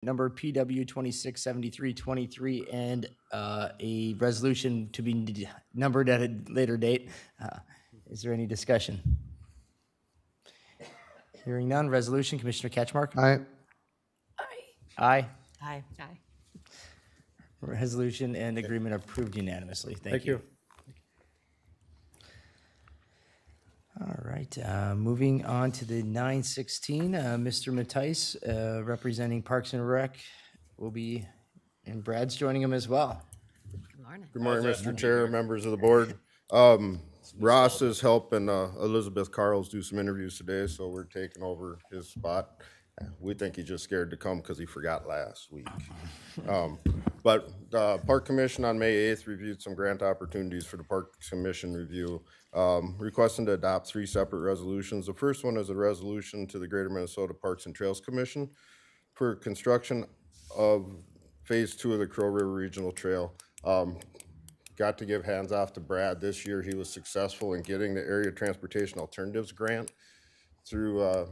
number PW 267323 and a resolution to be numbered at a later date. Is there any discussion? Hearing none. Resolution, Commissioner Catchmark? Aye. Aye. Aye. Aye. Resolution and agreement approved unanimously. Thank you. All right, moving on to the 916, Mr. Mattice, representing Parks and Rec, will be, and Brad's joining him as well. Good morning. Good morning, Mr. Chair, members of the board. Ross is helping Elizabeth Carls do some interviews today, so we're taking over his spot. We think he's just scared to come because he forgot last week. But Park Commission on May 8th reviewed some grant opportunities for the Park Commission review, requesting to adopt 3 separate resolutions. The first one is a resolution to the Greater Minnesota Parks and Trails Commission for construction of Phase 2 of the Crow River Regional Trail. Got to give hands off to Brad. This year he was successful in getting the Area Transportation Alternatives Grant through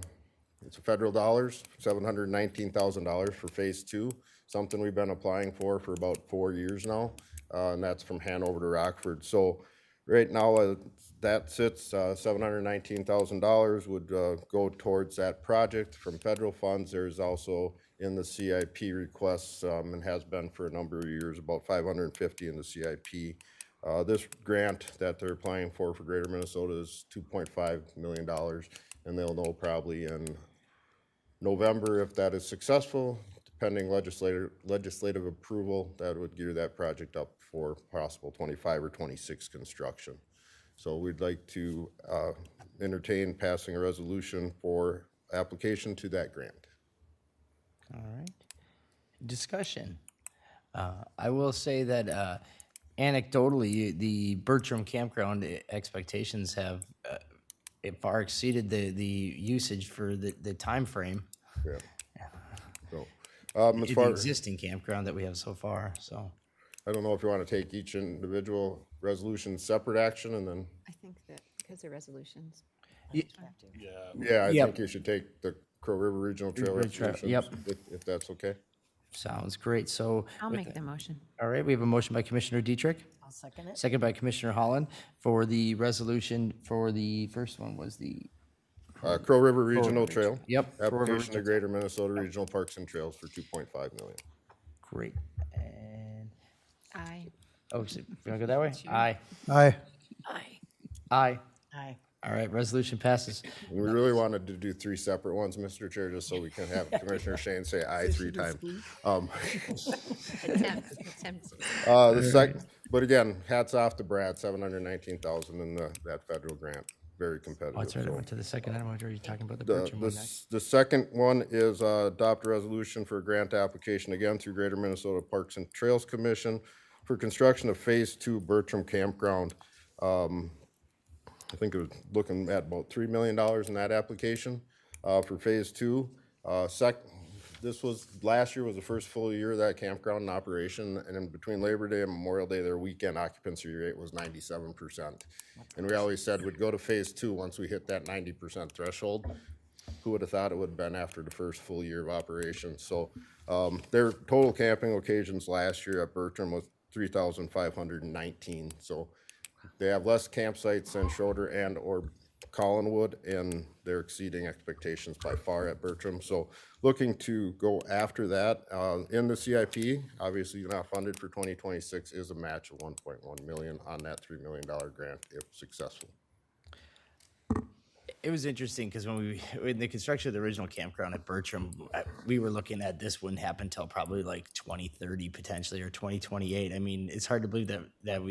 it's federal dollars, $719,000 for Phase 2, something we've been applying for about 4 years now, and that's from Hanover to Rockford. So right now that sits $719,000 would go towards that project from federal funds. There's also in the CIP requests and has been for a number of years, about $550 in the CIP. This grant that they're applying for Greater Minnesota is $2.5 million, and they'll know probably in November if that is successful. Pending legislative approval, that would gear that project up for possible 25 or 26 construction. So we'd like to entertain passing a resolution for application to that grant. All right. Discussion. I will say that anecdotally, the Bertram campground expectations have it far exceeded the usage for the time frame. Yeah. So, as The far existing campground that we have so far. So I don't know if you want to take each individual resolution separate action and then. I think that because they're resolutions. Ye- Yeah, I Yep. think you should take the Crow River Regional Trail Regional Trail, resolutions, yep. if that's okay. sounds great. So I'll with make the motion. all right, we have a motion by Commissioner Dietrich, I'll second it. second by Commissioner Holland for the resolution for the first one was the Crow River Regional Trail. Yep, Crow River Application to Greater Minnesota Regional Parks and Trails for $2.5 million. great. And Aye. oh, so you want to go that way? Aye. Aye. Aye. Aye. Aye. All right, resolution passes. We really wanted to do 3 separate ones, Mr. Chair, just so we can have Commissioner Shane say aye 3 times. Attempt. But again, hats off to Brad, $719,000 in that federal grant. Very competitive. Oh, that's right. I So, went to the second item. What are you talking about? The Bertram one next? the second one is adopt a resolution for a grant application, again, through Greater Minnesota Parks and Trails Commission for construction of Phase 2 Bertram Campground. I think it was looking at about $3 million in that application for Phase 2. This was, last year was the first full year of that campground in operation, and in between Labor Day and Memorial Day, their weekend occupancy rate was 97%. And we always said we'd go to Phase 2 once we hit that 90% threshold. Who would have thought it would have been after the first full year of operation? So their total camping occasions last year at Bertram was 3,519. So they have less campsites than Schroeder and or Collinwood, and they're exceeding expectations by far at Bertram. So looking to go after that. In the CIP, obviously not funded for 2026, is a match of $1.1 million on that $3 million grant if successful. It was interesting because when the construction of the original campground at Bertram, we were looking at this wouldn't happen until probably like 2030 potentially or 2028. I mean, it's hard to believe that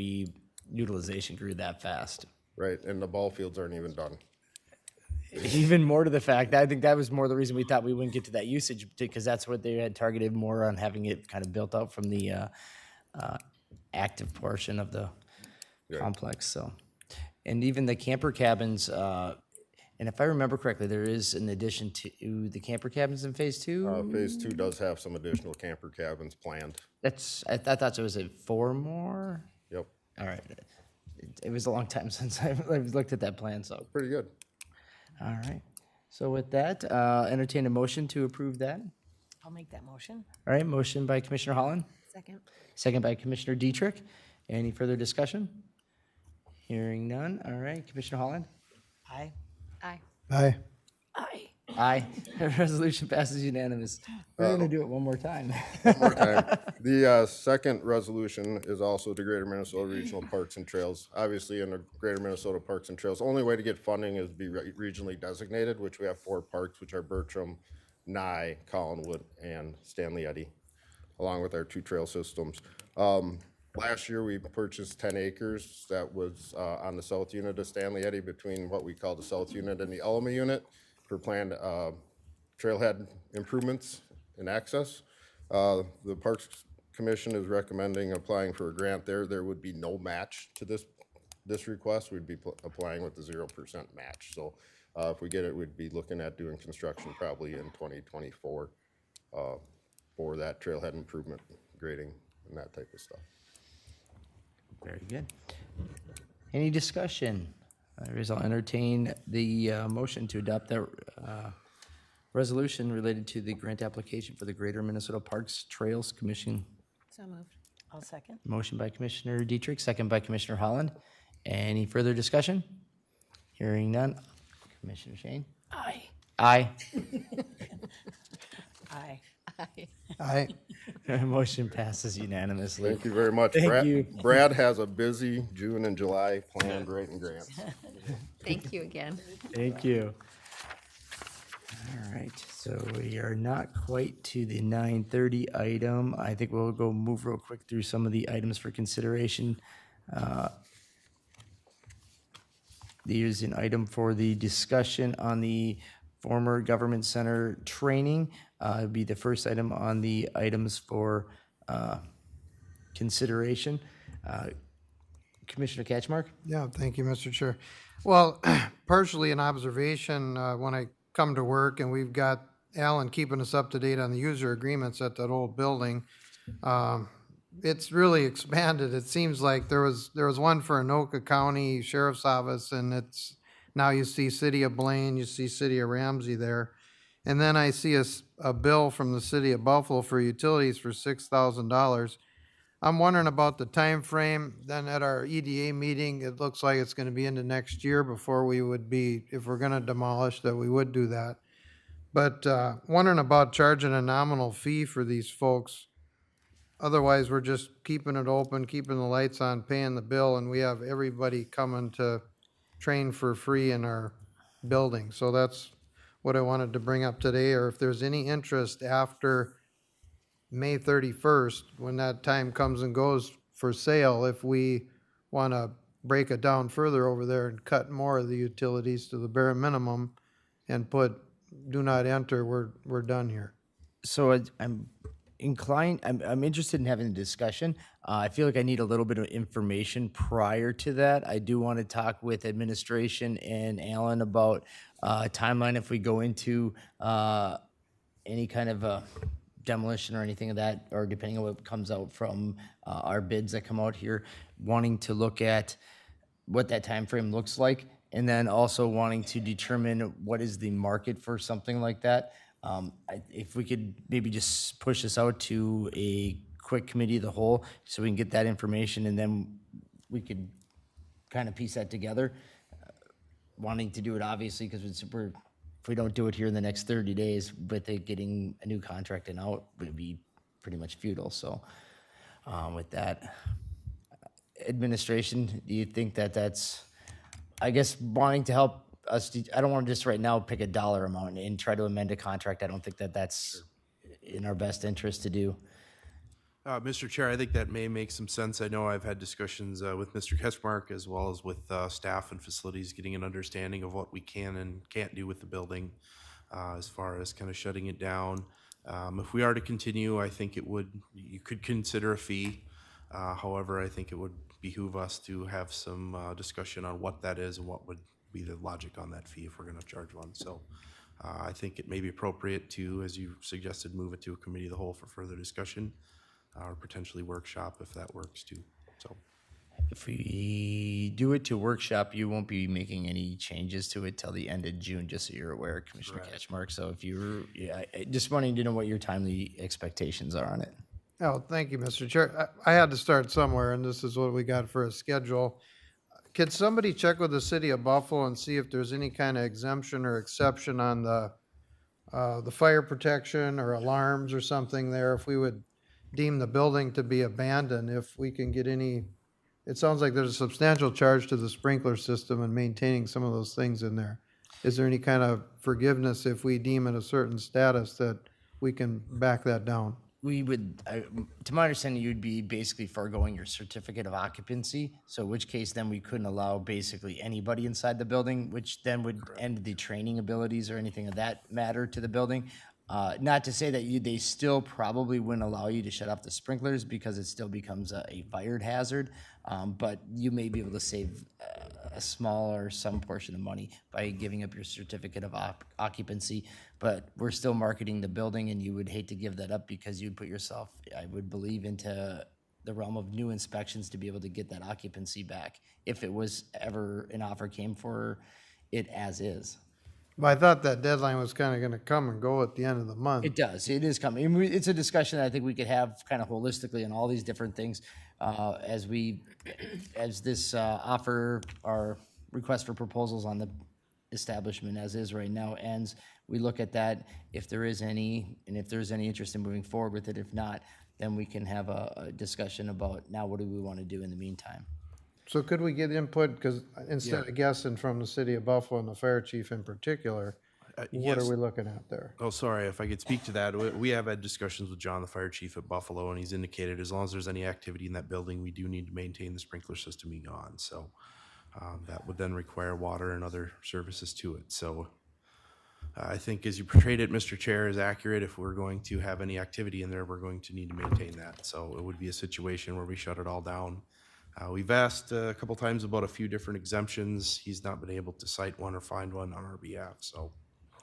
utilization grew that fast. Right, and the ball fields aren't even done. Even more to the fact, I think that was more the reason we thought we wouldn't get to that usage, because that's what they had targeted more on, having it kind of built out from the active portion of the complex. So, and even the camper cabins, and if I remember correctly, there is an addition to the camper cabins in Phase 2. Phase 2 does have some additional camper cabins planned. I thought it was 4 more. Yep, All right. It was a long time since I looked at that plan, so. pretty good. All right. So with that, entertain a motion to approve that. I'll make that motion. All right, motion by Commissioner Holland, Second. second by Commissioner Dietrich. Any further discussion? Hearing none. All right, Commissioner Holland? Aye. Aye. Aye. Aye. Aye. Resolution passes unanimous. We're going to do it one more time. One more time. The second resolution is also the Greater Minnesota Regional Parks and Trails. Obviously, in the Greater Minnesota Parks and Trails, only way to get funding is to be regionally designated, which we have 4 parks, which are Bertram, Nye, Collinwood, and Stanley Eddy, along with our 2 trail systems. Last year, we purchased 10 acres that was on the south unit of Stanley Eddy between what we call the south unit and the Elma unit for planned trailhead improvements and access. The Parks Commission is recommending applying for a grant there. There would be no match to this request. We'd be applying with the 0% match. So if we get it, we'd be looking at doing construction probably in 2024 for that trailhead improvement, grading, and that type of stuff. Very good. Any discussion? Otherwise, I'll entertain the motion to adopt that resolution related to the grant application for the Greater Minnesota Parks Trails Commission. So moved. I'll second. Motion by Commissioner Dietrich, second by Commissioner Holland. Any further discussion? Hearing none. Commissioner Shane? Aye. Aye. Aye. Aye. Aye. Motion passes unanimously. Thank you very much. Thank Brad, you. Brad has a busy June and July planned writing grants. Thank you again. Thank you. All right, so we are not quite to the 9:30 item. I think we'll go move real quick through some of the items for consideration. There's an item for the discussion on the former government center training. It'd be the first item on the items for consideration. Commissioner Catchmark? Yeah, thank you, Mr. Chair. Well, partially an observation, when I come to work and we've got Alan keeping us up to date on the user agreements at that old building. It's really expanded. It seems like there was one for Anoka County Sheriff's Office, and it's now you see City of Blaine, you see City of Ramsey there. And then I see a bill from the City of Buffalo for utilities for $6,000. I'm wondering about the time frame. Then at our EDA meeting, it looks like it's going to be into next year before we would be, if we're going to demolish, that we would do that. But wondering about charging a nominal fee for these folks. Otherwise, we're just keeping it open, keeping the lights on, paying the bill, and we have everybody coming to train for free in our building. So that's what I wanted to bring up today, or if there's any interest after May 31st, when that time comes and goes for sale, if we want to break it down further over there and cut more of the utilities to the bare minimum and put do not enter, we're done here. So I'm inclined, I'm interested in having a discussion. I feel like I need a little bit of information prior to that. I do want to talk with administration and Alan about timeline if we go into any kind of demolition or anything of that, or depending on what comes out from our bids that come out here, wanting to look at what that time frame looks like, and then also wanting to determine what is the market for something like that. If we could maybe just push this out to a quick committee of the whole so we can get that information, and then we could kind of piece that together. Wanting to do it obviously because if we don't do it here in the next 30 days with it getting a new contract and out, it would be pretty much futile. So with that, administration, do you think that that's, I guess, wanting to help us, I don't want to just right now pick a dollar amount and try to amend a contract. I don't think that that's in our best interest to do. Mr. Chair, I think that may make some sense. I know I've had discussions with Mr. Ketchmark as well as with staff and facilities, getting an understanding of what we can and can't do with the building as far as kind of shutting it down. If we are to continue, I think you could consider a fee. However, I think it would behoove us to have some discussion on what that is and what would be the logic on that fee if we're going to charge one. So I think it may be appropriate to, as you suggested, move it to a committee of the whole for further discussion or potentially workshop if that works too. So If we do it to workshop, you won't be making any changes to it till the end of June, just so you're aware, Commissioner Catchmark. So if you're, just wanting to know what your timely expectations are on it. Oh, thank you, Mr. Chair. I had to start somewhere, and this is what we got for a schedule. Could somebody check with the city of Buffalo and see if there's any kind of exemption or exception on the fire protection or alarms or something there, if we would deem the building to be abandoned, if we can get any, it sounds like there's a substantial charge to the sprinkler system and maintaining some of those things in there. Is there any kind of forgiveness if we deem it a certain status that we can back that down? We would, to my understanding, you'd be basically foregoing your certificate of occupancy. So in which case then we couldn't allow basically anybody inside the building, which then would end the training abilities or anything of that matter to the building. Not to say that they still probably wouldn't allow you to shut off the sprinklers because it still becomes a fire hazard. But you may be able to save a small or some portion of money by giving up your certificate of occupancy. But we're still marketing the building, and you would hate to give that up because you'd put yourself, I would believe, into the realm of new inspections to be able to get that occupancy back if it was ever an offer came for it as is. But I thought that deadline was kind of going to come and go at the end of the month. It does. It is coming. I mean, it's a discussion that I think we could have kind of holistically on all these different things as this offer or request for proposals on the establishment as is right now ends. We look at that if there is any, and if there's any interest in moving forward with it. If not, then we can have a discussion about now what do we want to do in the meantime. So could we get input, because instead of guessing from the city of Buffalo and the fire chief in particular, what yes. are we looking at there? Oh, sorry, if I could speak to that. We have had discussions with John, the fire chief at Buffalo, and he's indicated as long as there's any activity in that building, we do need to maintain the sprinkler system being on. So that would then require water and other services to it. So I think as you portrayed it, Mr. Chair, is accurate. If we're going to have any activity in there, we're going to need to maintain that. So it would be a situation where we shut it all down. We've asked a couple times about a few different exemptions. He's not been able to cite one or find one on our behalf, so.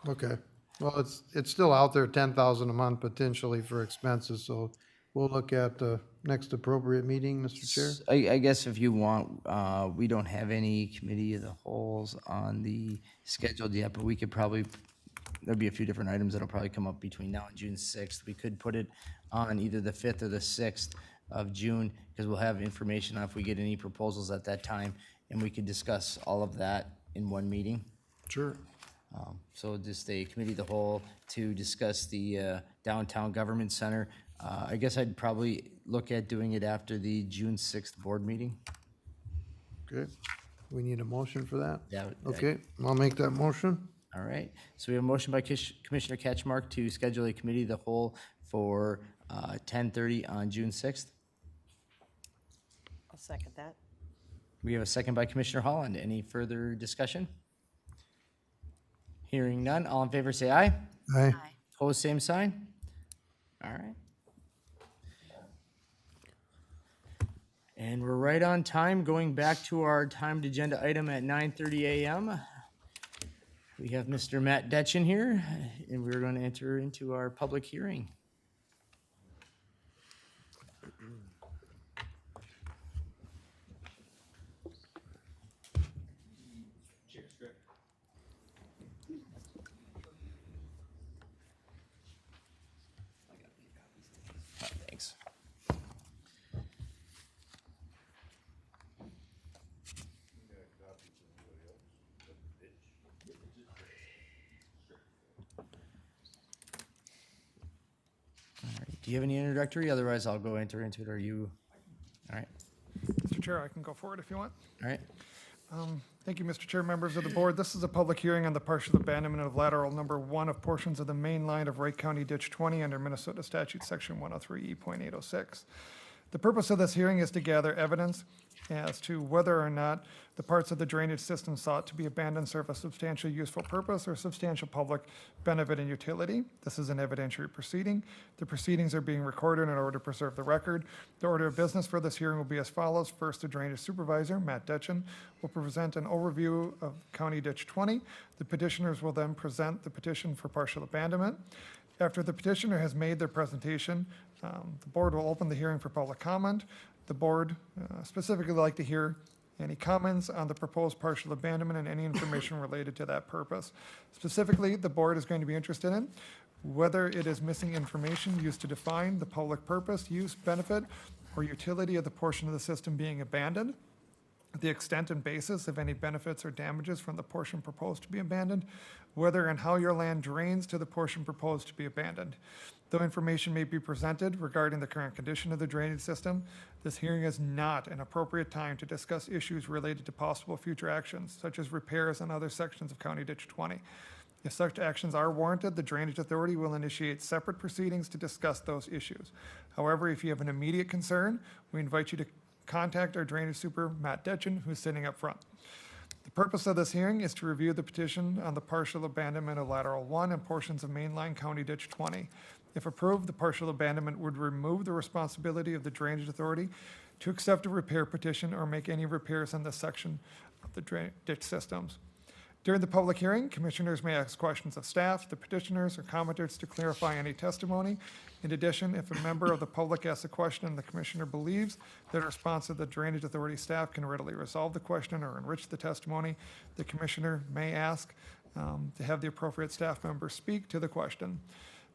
Okay, well, it's still out there, 10,000 a month potentially for expenses, so we'll look at the next appropriate meeting, Mr. Chair. I guess if you want, we don't have any committee of the wholes on the scheduled yet, but we could probably, there'll be a few different items that'll probably come up between now and June 6th. We could put it on either the 5th or the 6th of June, because we'll have information on if we get any proposals at that time, and we could discuss all of that in one meeting. Sure. So just a committee of the whole to discuss the downtown government center. I guess I'd probably look at doing it after the June 6th board meeting. Okay, we need a motion for that? That- Okay, I'll make that motion. All right, so we have a motion by Commissioner Catchmark to schedule a committee of the whole for 10:30 on June 6th. I'll second that. We have a second by Commissioner Holland. Any further discussion? Hearing none, all in favor say aye. Aye. Opposed, same sign. All right. And we're right on time, going back to our timed agenda item at 9:30 a.m. We have Mr. Matt Detchen here, and we're going to enter into our public hearing. Thanks. All right. Do you have any introductory? Otherwise, I'll go enter into it. Or you? All right. Mr. Chair, I can go forward if you want. All right. Thank you, Mr. Chair, members of the board. This is a public hearing on the partial abandonment of lateral number 1 of portions of the main line of Wright County Ditch 20 under Minnesota Statute Section 103E.806. The purpose of this hearing is to gather evidence as to whether or not the parts of the drainage system sought to be abandoned serve a substantial useful purpose or substantial public benefit and utility. This is an evidentiary proceeding. The proceedings are being recorded in order to preserve the record. The order of business for this hearing will be as follows. First, the drainage supervisor, Matt Detchen, will present an overview of County Ditch 20. The petitioners will then present the petition for partial abandonment. After the petitioner has made their presentation, the board will open the hearing for public comment. The board specifically like to hear any comments on the proposed partial abandonment and any information related to that purpose. Specifically, the board is going to be interested in whether it is missing information used to define the public purpose, use, benefit, or utility of the portion of the system being abandoned, the extent and basis of any benefits or damages from the portion proposed to be abandoned, whether and how your land drains to the portion proposed to be abandoned. Though information may be presented regarding the current condition of the drainage system, this hearing is not an appropriate time to discuss issues related to possible future actions, such as repairs on other sections of County Ditch 20. If such actions are warranted, the Drainage Authority will initiate separate proceedings to discuss those issues. However, if you have an immediate concern, we invite you to contact our Drainage Super, Matt Detchen, who's sitting up front. The purpose of this hearing is to review the petition on the partial abandonment of Lateral 1 and portions of Mainline County Ditch 20. If approved, the partial abandonment would remove the responsibility of the Drainage Authority to accept a repair petition or make any repairs on this section of the ditch systems. During the public hearing, commissioners may ask questions of staff, the petitioners, or commenters to clarify any testimony. In addition, if a member of the public asks a question and the commissioner believes that a response of the Drainage Authority staff can readily resolve the question or enrich the testimony, the commissioner may ask to have the appropriate staff member speak to the question.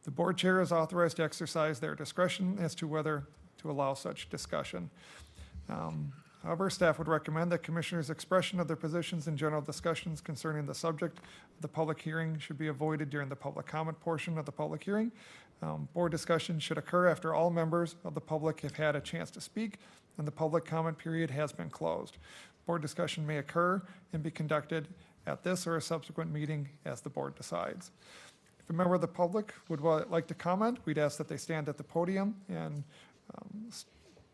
The board chair is authorized to exercise their discretion as to whether to allow such discussion. However, staff would recommend that commissioners' expression of their positions and general discussions concerning the subject of the public hearing should be avoided during the public comment portion of the public hearing. Board discussion should occur after all members of the public have had a chance to speak and the public comment period has been closed. Board discussion may occur and be conducted at this or a subsequent meeting as the board decides. If a member of the public would like to comment, we'd ask that they stand at the podium and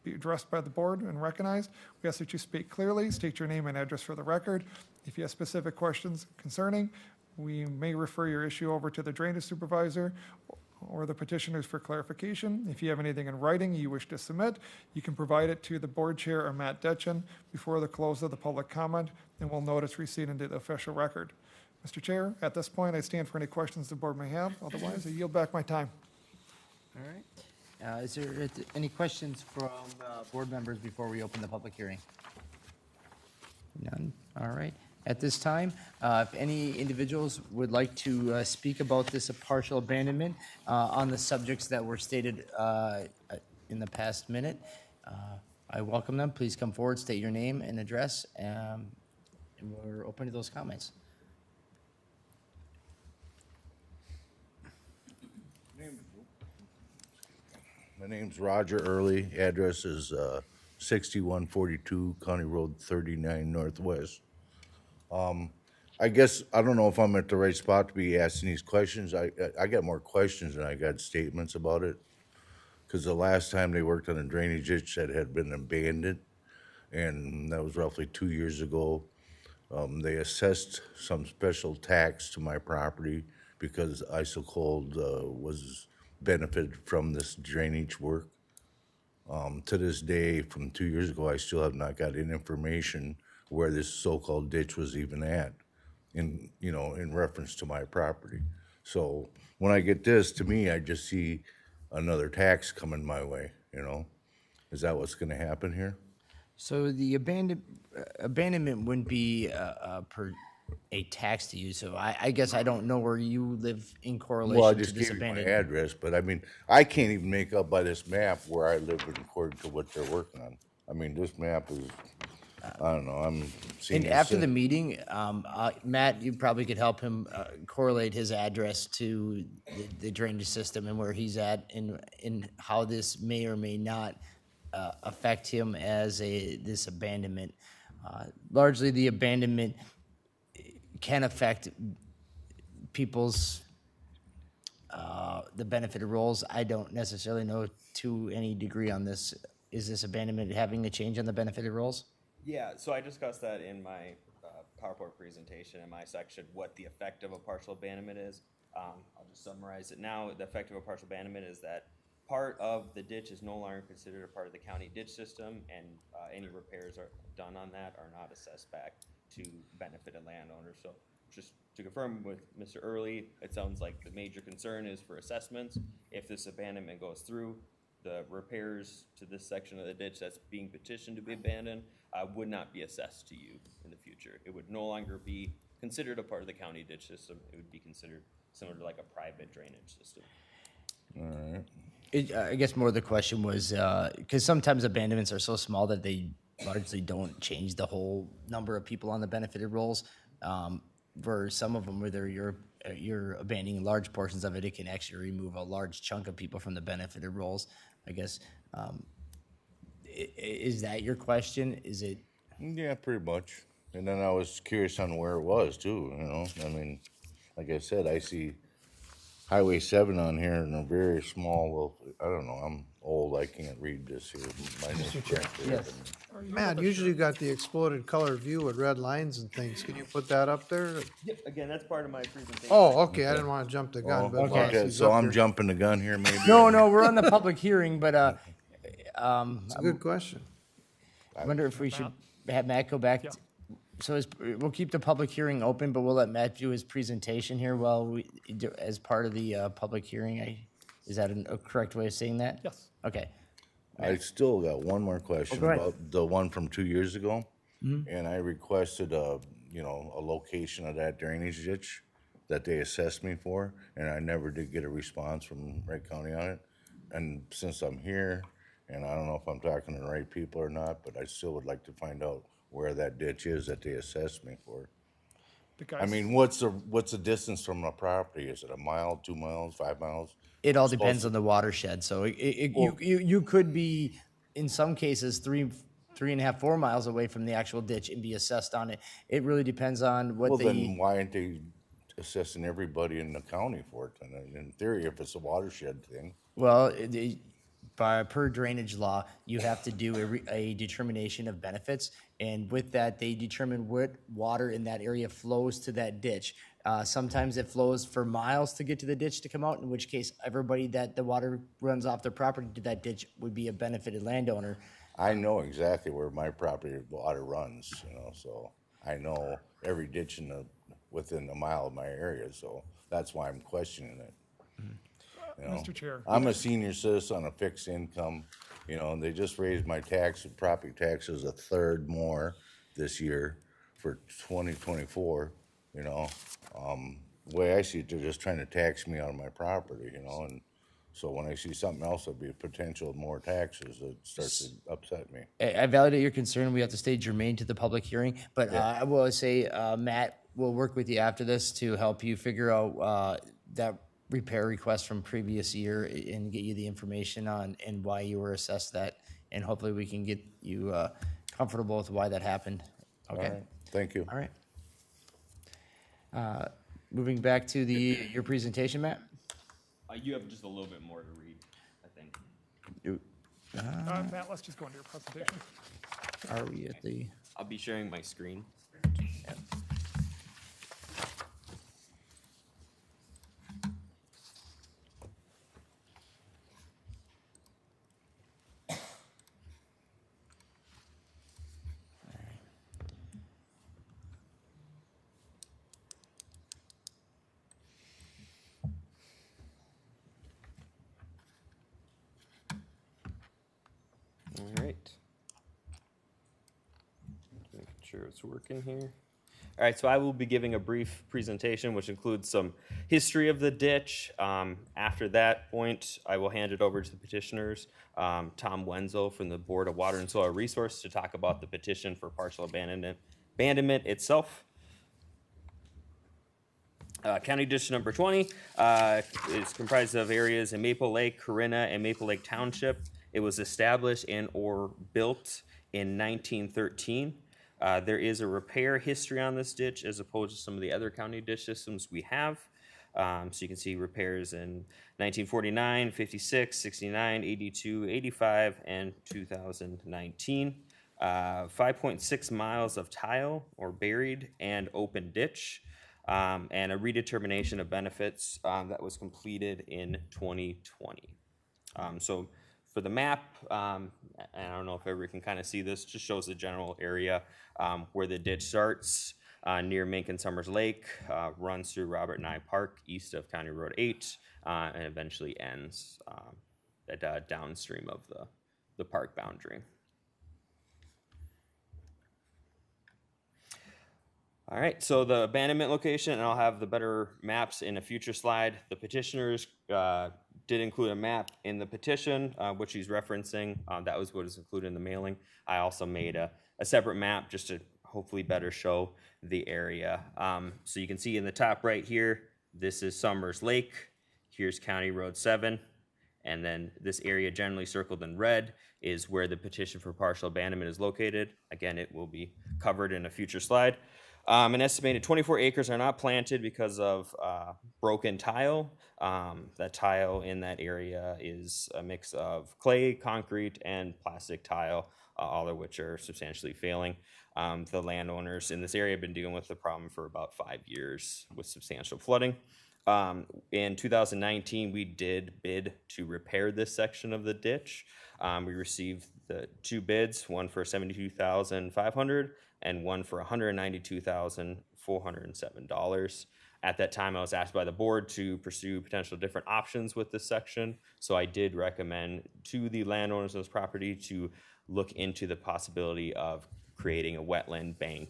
be addressed by the board and recognized. We ask that you speak clearly, state your name and address for the record. If you have specific questions concerning, we may refer your issue over to the drainage supervisor or the petitioners for clarification. If you have anything in writing you wish to submit, you can provide it to the board chair or Matt Detchen before the close of the public comment, and we'll notice receipt into the official record. Mr. Chair, at this point, I stand for any questions the board may have. Otherwise, I yield back my time. All right. Is there any questions from board members before we open the public hearing? None? All right. At this time, if any individuals would like to speak about this partial abandonment on the subjects that were stated in the past minute, I welcome them. Please come forward, state your name and address, and we're open to those comments. My name's Roger Early. Address is 6142 County Road 39 Northwest. I guess, I don't know if I'm at the right spot to be asking these questions. I got more questions than I got statements about it. Because the last time they worked on a drainage ditch that had been abandoned, and that was roughly 2 years ago, they assessed some special tax to my property because ISOCOLD was benefited from this drainage work. To this day, from 2 years ago, I still have not got any information where this so-called ditch was even at, in reference to my property. So when I get this, to me, I just see another tax coming my way. Is that what's going to happen here? So the abandonment wouldn't be a tax to you, so I guess I don't know where you live in correlation Well, I to just this gave you my abandonment. address, but I mean, I can't even make up by this map where I live according to what they're working on. I mean, this map is, I don't know, I'm seeing. And after the meeting, Matt, you probably could help him correlate his address to the drainage system and where he's at, and how this may or may not affect him as this abandonment. Largely, the abandonment can affect people's the benefited roles. I don't necessarily know to any degree on this. Is this abandonment having a change on the benefited roles? Yeah, so I discussed that in my PowerPoint presentation in my section, what the effect of a partial abandonment is. I'll just summarize it now. The effect of a partial abandonment is that part of the ditch is no longer considered a part of the county ditch system, and any repairs are done on that are not assessed back to benefited landowners. So just to confirm with Mr. Early, it sounds like the major concern is for assessments. If this abandonment goes through, the repairs to this section of the ditch that's being petitioned to be abandoned would not be assessed to you in the future. It would no longer be considered a part of the county ditch system. It would be considered similar to like a private drainage system. I guess more of the question was, because sometimes abandonments are so small that they largely don't change the whole number of people on the benefited rolls. For some of them, whether you're abandoning large portions of it, it can actually remove a large chunk of people from the benefited rolls. I guess, is that your question? Is it? Yeah, pretty much. And then I was curious on where it was too, you know? I mean, like I said, I see Highway 7 on here in a very small, well, I don't know, I'm old, I can't read this here. Mr. Chair. Yes. Matt, usually you got the exploded color view with red lines and things. Can you put that up there? Yep, again, that's part of my presentation. Oh, okay, I didn't want to jump the gun, but while Okay, he's so up I'm here- jumping the gun here maybe? No, we're on the public hearing, but It's a good question. I wonder if we should have Matt go back. Yeah. So we'll keep the public hearing open, but we'll let Matt do his presentation here while we, as part of the public hearing. Is that a correct way of saying that? Yes. Okay. I still got one more question go ahead. about the one from 2 years ago. And I requested a location of that drainage ditch that they assessed me for, and I never did get a response from Wright County on it. And since I'm here, and I don't know if I'm talking to the right people or not, but I still would like to find out where that ditch is that they assessed me for. The guys, I mean, what's the distance from the property? Is it a mile, 2 miles, 5 miles? It all depends on the watershed. So you could be, in some cases, 3.5, 4 miles away from the actual ditch and be assessed on it. It really depends on what Well, they. then why aren't they assessing everybody in the county for it? And in theory, if it's a watershed thing. Well, per drainage law, you have to do a determination of benefits, and with that, they determine what water in that area flows to that ditch. Sometimes it flows for miles to get to the ditch to come out, in which case everybody that the water runs off their property to that ditch would be a benefited landowner. I know exactly where my property water runs, so I know every ditch within a mile of my area, so that's why I'm questioning it. Mr. Chair. I'm a senior citizen on a fixed income, and they just raised my property taxes a third more this year for 2024, the way I see it, they're just trying to tax me out of my property, and so when I see something else that'd be a potential more taxes, it starts to upset me. I validate your concern. We have to stay germane to the public hearing, but I will say, Matt will work with you after this to help you figure out that repair request from previous year and get you the information on and why you were assessed that, and hopefully we can get you comfortable with why that happened. Okay. All right, thank you. All right. Moving back to your presentation, Matt. You have just a little bit more to read, I think. Matt, let's just go into your presentation. Are we at the? I'll be sharing my screen. All right. Making sure it's working here. All right, so I will be giving a brief presentation, which includes some history of the ditch. After that point, I will hand it over to the petitioners, Tom Wenzel from the Board of Water and Soil Resource, to talk about the petition for partial abandonment itself. County Ditch number 20 is comprised of areas in Maple Lake, Corinna, and Maple Lake Township. It was established and or built in 1913. There is a repair history on this ditch as opposed to some of the other county ditch systems we have. So you can see repairs in 1949, 56, 69, 82, 85, and 2019. 5.6 miles of tile or buried and open ditch. And a redetermination of benefits that was completed in 2020. So for the map, and I don't know if everybody can kind of see this, just shows the general area where the ditch starts near Macon Summers Lake, runs through Robert Nye Park east of County Road 8, and eventually ends downstream of the park boundary. All right, so the abandonment location, and I'll have the better maps in a future slide. The petitioners did include a map in the petition, which he's referencing. That was what is included in the mailing. I also made a separate map just to hopefully better show the area. So you can see in the top right here, this is Summers Lake. Here's County Road 7. And then this area generally circled in red is where the petition for partial abandonment is located. Again, it will be covered in a future slide. An estimated 24 acres are not planted because of broken tile. That tile in that area is a mix of clay, concrete, and plastic tile, all of which are substantially failing. The landowners in this area have been dealing with the problem for about 5 years with substantial flooding. In 2019, we did bid to repair this section of the ditch. We received the 2 bids, one for $72,500 and one for $192,407. At that time, I was asked by the board to pursue potential different options with this section. So I did recommend to the landowners of this property to look into the possibility of creating a wetland bank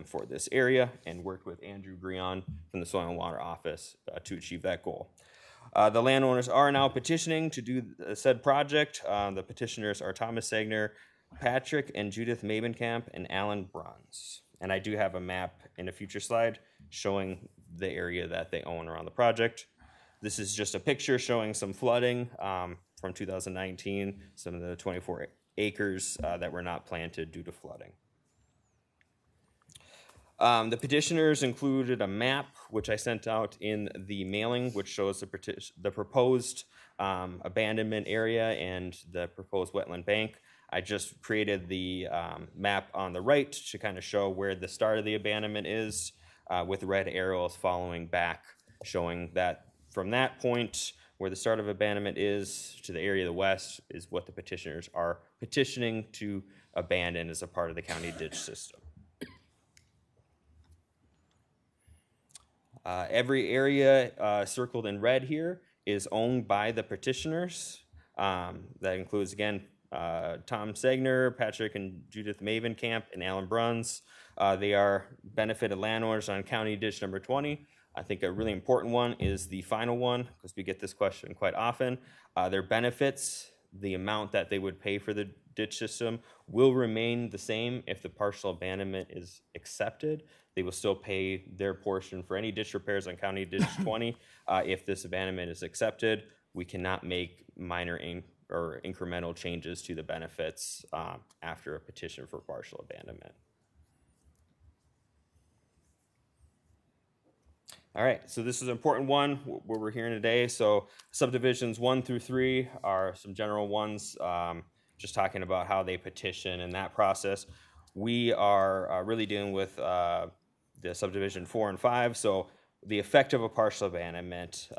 for this area, and worked with Andrew Grion from the Soil and Water Office to achieve that goal. The landowners are now petitioning to do said project. The petitioners are Thomas Segner, Patrick and Judith Mabenkamp, and Alan Bruns. And I do have a map in a future slide showing the area that they own around the project. This is just a picture showing some flooding from 2019, some of the 24 acres that were not planted due to flooding. The petitioners included a map, which I sent out in the mailing, which shows the proposed abandonment area and the proposed wetland bank. I just created the map on the right to kind of show where the start of the abandonment is, with red arrows following back, showing that from that point where the start of abandonment is to the area of the west is what the petitioners are petitioning to abandon as a part of the county ditch system. Every area circled in red here is owned by the petitioners. That includes, again, Tom Segner, Patrick and Judith Mavenkamp, and Alan Bruns. They are benefited landowners on County Ditch number 20. I think a really important one is the final one, because we get this question quite often. Their benefits, the amount that they would pay for the ditch system, will remain the same if the partial abandonment is accepted. They will still pay their portion for any ditch repairs on County Ditch 20. If this abandonment is accepted, we cannot make minor or incremental changes to the benefits after a petition for partial abandonment. All right, so this is an important one where we're hearing today. So subdivisions 1 through 3 are some general ones, just talking about how they petition and that process. We are really dealing with the subdivision 4 and 5. So the effect of a partial abandonment.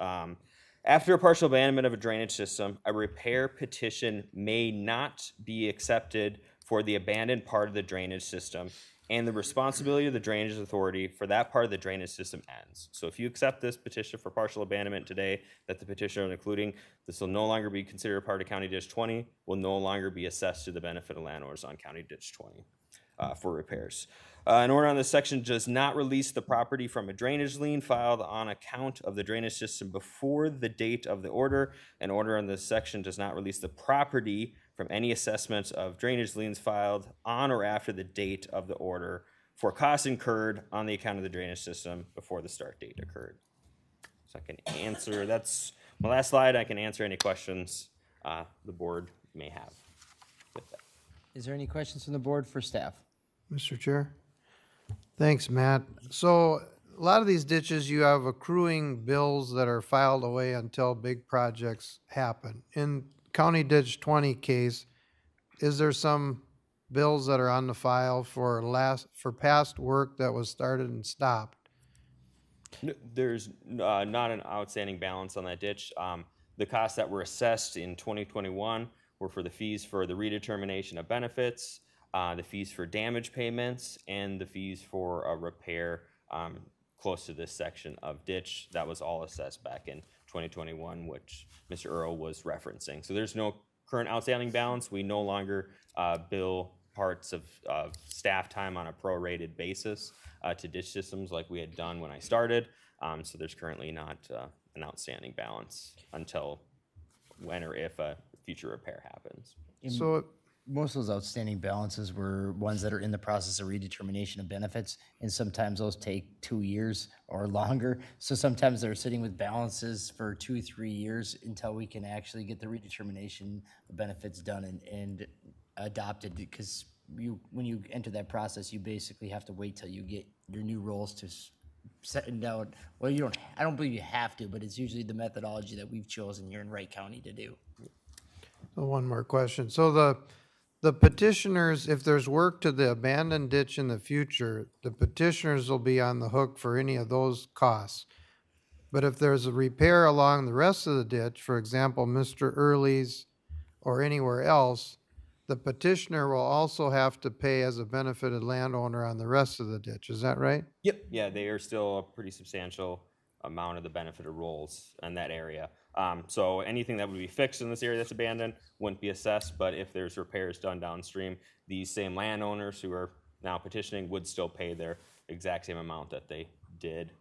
After a partial abandonment of a drainage system, a repair petition may not be accepted for the abandoned part of the drainage system, and the responsibility of the drainage authority for that part of the drainage system ends. So if you accept this petition for partial abandonment today, that the petitioner is including, this will no longer be considered a part of County Ditch 20, will no longer be assessed to the benefit of landowners on County Ditch 20 for repairs. An order on this section does not release the property from a drainage lien filed on account of the drainage system before the date of the order. An order on this section does not release the property from any assessments of drainage liens filed on or after the date of the order for costs incurred on the account of the drainage system before the start date occurred. So I can answer, that's my last slide. I can answer any questions the board may have with that. Is there any questions from the board for staff? Mr. Chair? Thanks, Matt. So a lot of these ditches, you have accruing bills that are filed away until big projects happen. In County Ditch 20 case, is there some bills that are on the file for past work that was started and stopped? There's not an outstanding balance on that ditch. The costs that were assessed in 2021 were for the fees for the redetermination of benefits, the fees for damage payments, and the fees for a repair close to this section of ditch. That was all assessed back in 2021, which Mr. Earl was referencing. So there's no current outstanding balance. We no longer bill parts of staff time on a prorated basis to ditch systems like we had done when I started. So there's currently not an outstanding balance until when or if a future repair happens. So, Most of those outstanding balances were ones that are in the process of redetermination of benefits, and sometimes those take 2 years or longer. So sometimes they're sitting with balances for 2-3 years until we can actually get the redetermination of benefits done and adopted. Because when you enter that process, you basically have to wait till you get your new roles to set down. Well, you don't. I don't believe you have to, but it's usually the methodology that we've chosen here in Wright County to do. one more question. So the petitioners, if there's work to the abandoned ditch in the future, the petitioners will be on the hook for any of those costs. But if there's a repair along the rest of the ditch, for example, Mr. Early's or anywhere else, the petitioner will also have to pay as a benefited landowner on the rest of the ditch. Is that right? Yep. Yeah, they are still a pretty substantial amount of the benefit of rolls in that area. So anything that would be fixed in this area that's abandoned wouldn't be assessed, but if there's repairs done downstream, these same landowners who are now petitioning would still pay their exact same amount that they did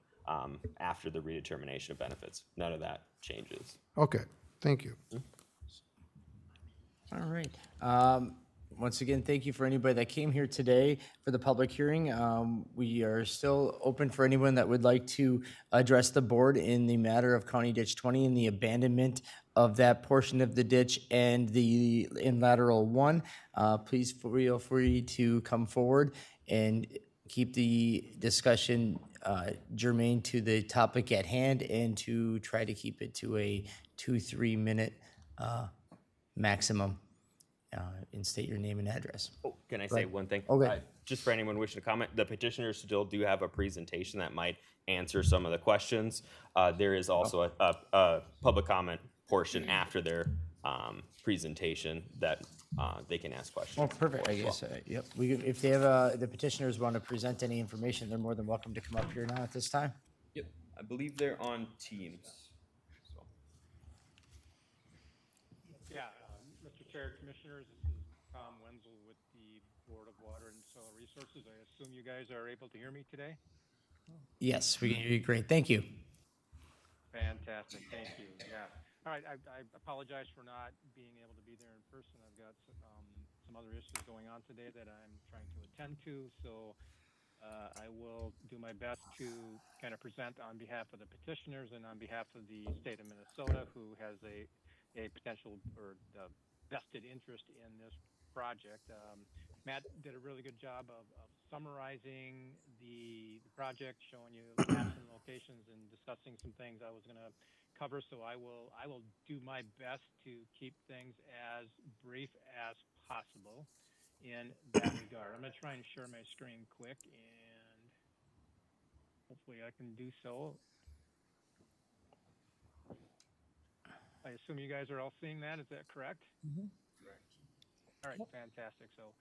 after the redetermination of benefits. None of that changes. Okay, thank you. All right. Once again, thank you for anybody that came here today for the public hearing. We are still open for anyone that would like to address the board in the matter of County Ditch 20 and the abandonment of that portion of the ditch and in lateral 1. Please feel free to come forward and keep the discussion germane to the topic at hand and to try to keep it to a 2-3 minute maximum. And state your name and address. Oh, can I say one thing? Okay. Just for anyone wishing to comment, the petitioners still do have a presentation that might answer some of the questions. There is also a public comment portion after their presentation that they can ask questions. Oh, perfect. I guess, yep. If they have, the petitioners want to present any information, they're more than welcome to come up here now at this time. Yep, I believe they're on Teams. So. Yeah, Mr. Chair, Commissioners, this is Tom Wenzel with the Board of Water and Soil Resources. I assume you guys are able to hear me today? Yes, we can hear you great. Thank you. Fantastic, thank you, yeah. All right, I apologize for not being able to be there in person. I've got some other issues going on today that I'm trying to attend to, so I will do my best to kind of present on behalf of the petitioners and on behalf of the state of Minnesota, who has a potential or vested interest in this project. Matt did a really good job of summarizing the project, showing you maps and locations and discussing some things I was going to cover. So I will do my best to keep things as brief as possible in that regard. I'm going to try and share my screen quick, and hopefully I can do so. I assume you guys are all seeing that. Is that correct? Mm-hmm. Correct. All right, fantastic. So,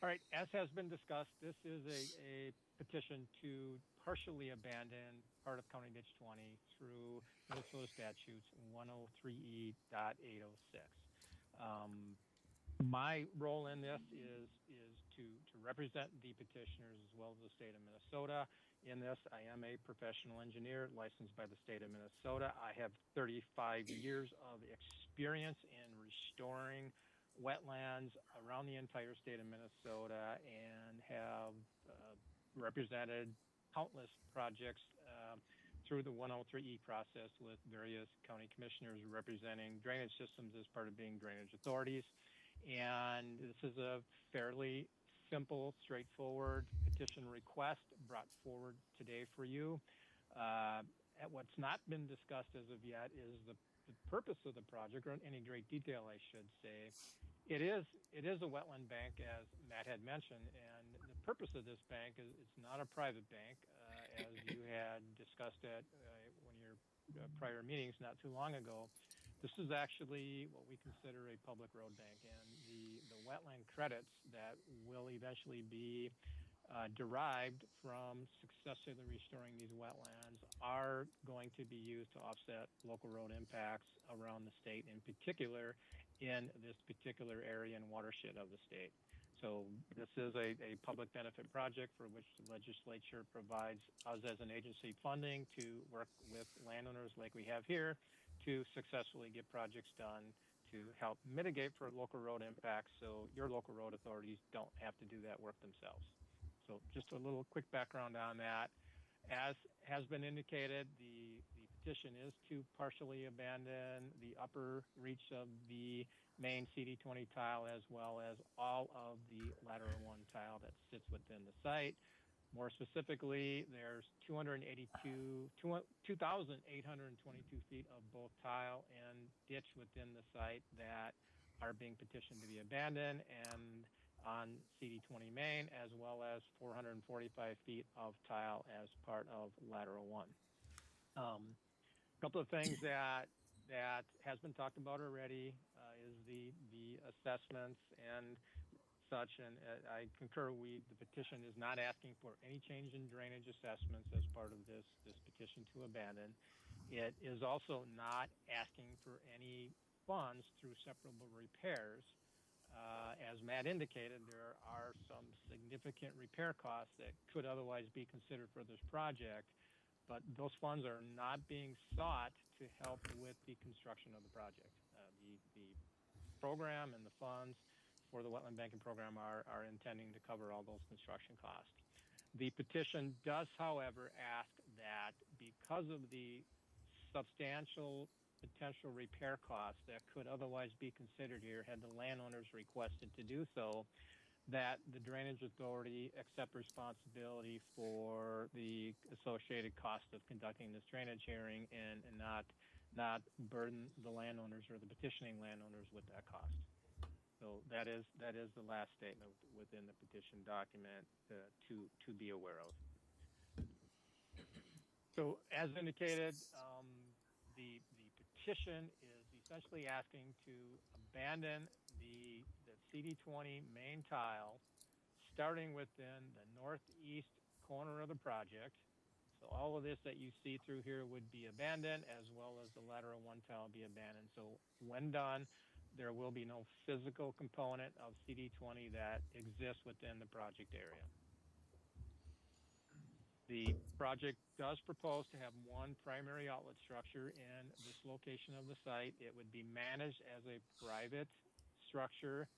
all right, as has been discussed, this is a petition to partially abandon part of County Ditch 20 through Minnesota statutes 103E.806. My role in this is to represent the petitioners as well as the state of Minnesota. In this, I am a professional engineer licensed by the state of Minnesota. I have 35 years of experience in restoring wetlands around the entire state of Minnesota and have represented countless projects through the 103E process with various county commissioners representing drainage systems as part of being drainage authorities. And this is a fairly simple, straightforward petition request brought forward today for you. What's not been discussed as of yet is the purpose of the project, or in any great detail, I should say. It is a wetland bank, as Matt had mentioned, and the purpose of this bank is it's not a private bank, as you had discussed at one of your prior meetings not too long ago. This is actually what we consider a public road bank, and the wetland credits that will eventually be derived from successfully restoring these wetlands are going to be used to offset local road impacts around the state, in particular in this particular area and watershed of the state. So this is a public benefit project for which the legislature provides us as an agency funding to work with landowners like we have here to successfully get projects done to help mitigate for local road impacts so your local road authorities don't have to do that work themselves. So just a little quick background on that. As has been indicated, the petition is to partially abandon the upper reach of the main CD20 tile as well as all of the lateral one tile that sits within the site. More specifically, there's 2,822 feet of both tile and ditch within the site that are being petitioned to be abandoned, and on CD20 main, as well as 445 feet of tile as part of lateral one. A couple of things that has been talked about already is the assessments and such, and I concur. The petition is not asking for any change in drainage assessments as part of this petition to abandon. It is also not asking for any funds through separable repairs. As Matt indicated, there are some significant repair costs that could otherwise be considered for this project, but those funds are not being sought to help with the construction of the project. The program and the funds for the wetland banking program are intending to cover all those construction costs. The petition does, however, ask that because of the substantial potential repair costs that could otherwise be considered here had the landowners requested to do so, that the Drainage Authority accept responsibility for the associated cost of conducting this drainage hearing and not burden the landowners or the petitioning landowners with that cost. So that is the last statement within the petition document to be aware of. So as indicated, the petition is essentially asking to abandon the CD20 main tile, starting within the northeast corner of the project. So all of this that you see through here would be abandoned, as well as the lateral one tile be abandoned. So when done, there will be no physical component of CD20 that exists within the project area. The project does propose to have one primary outlet structure in this location of the site. It would be managed as a private structure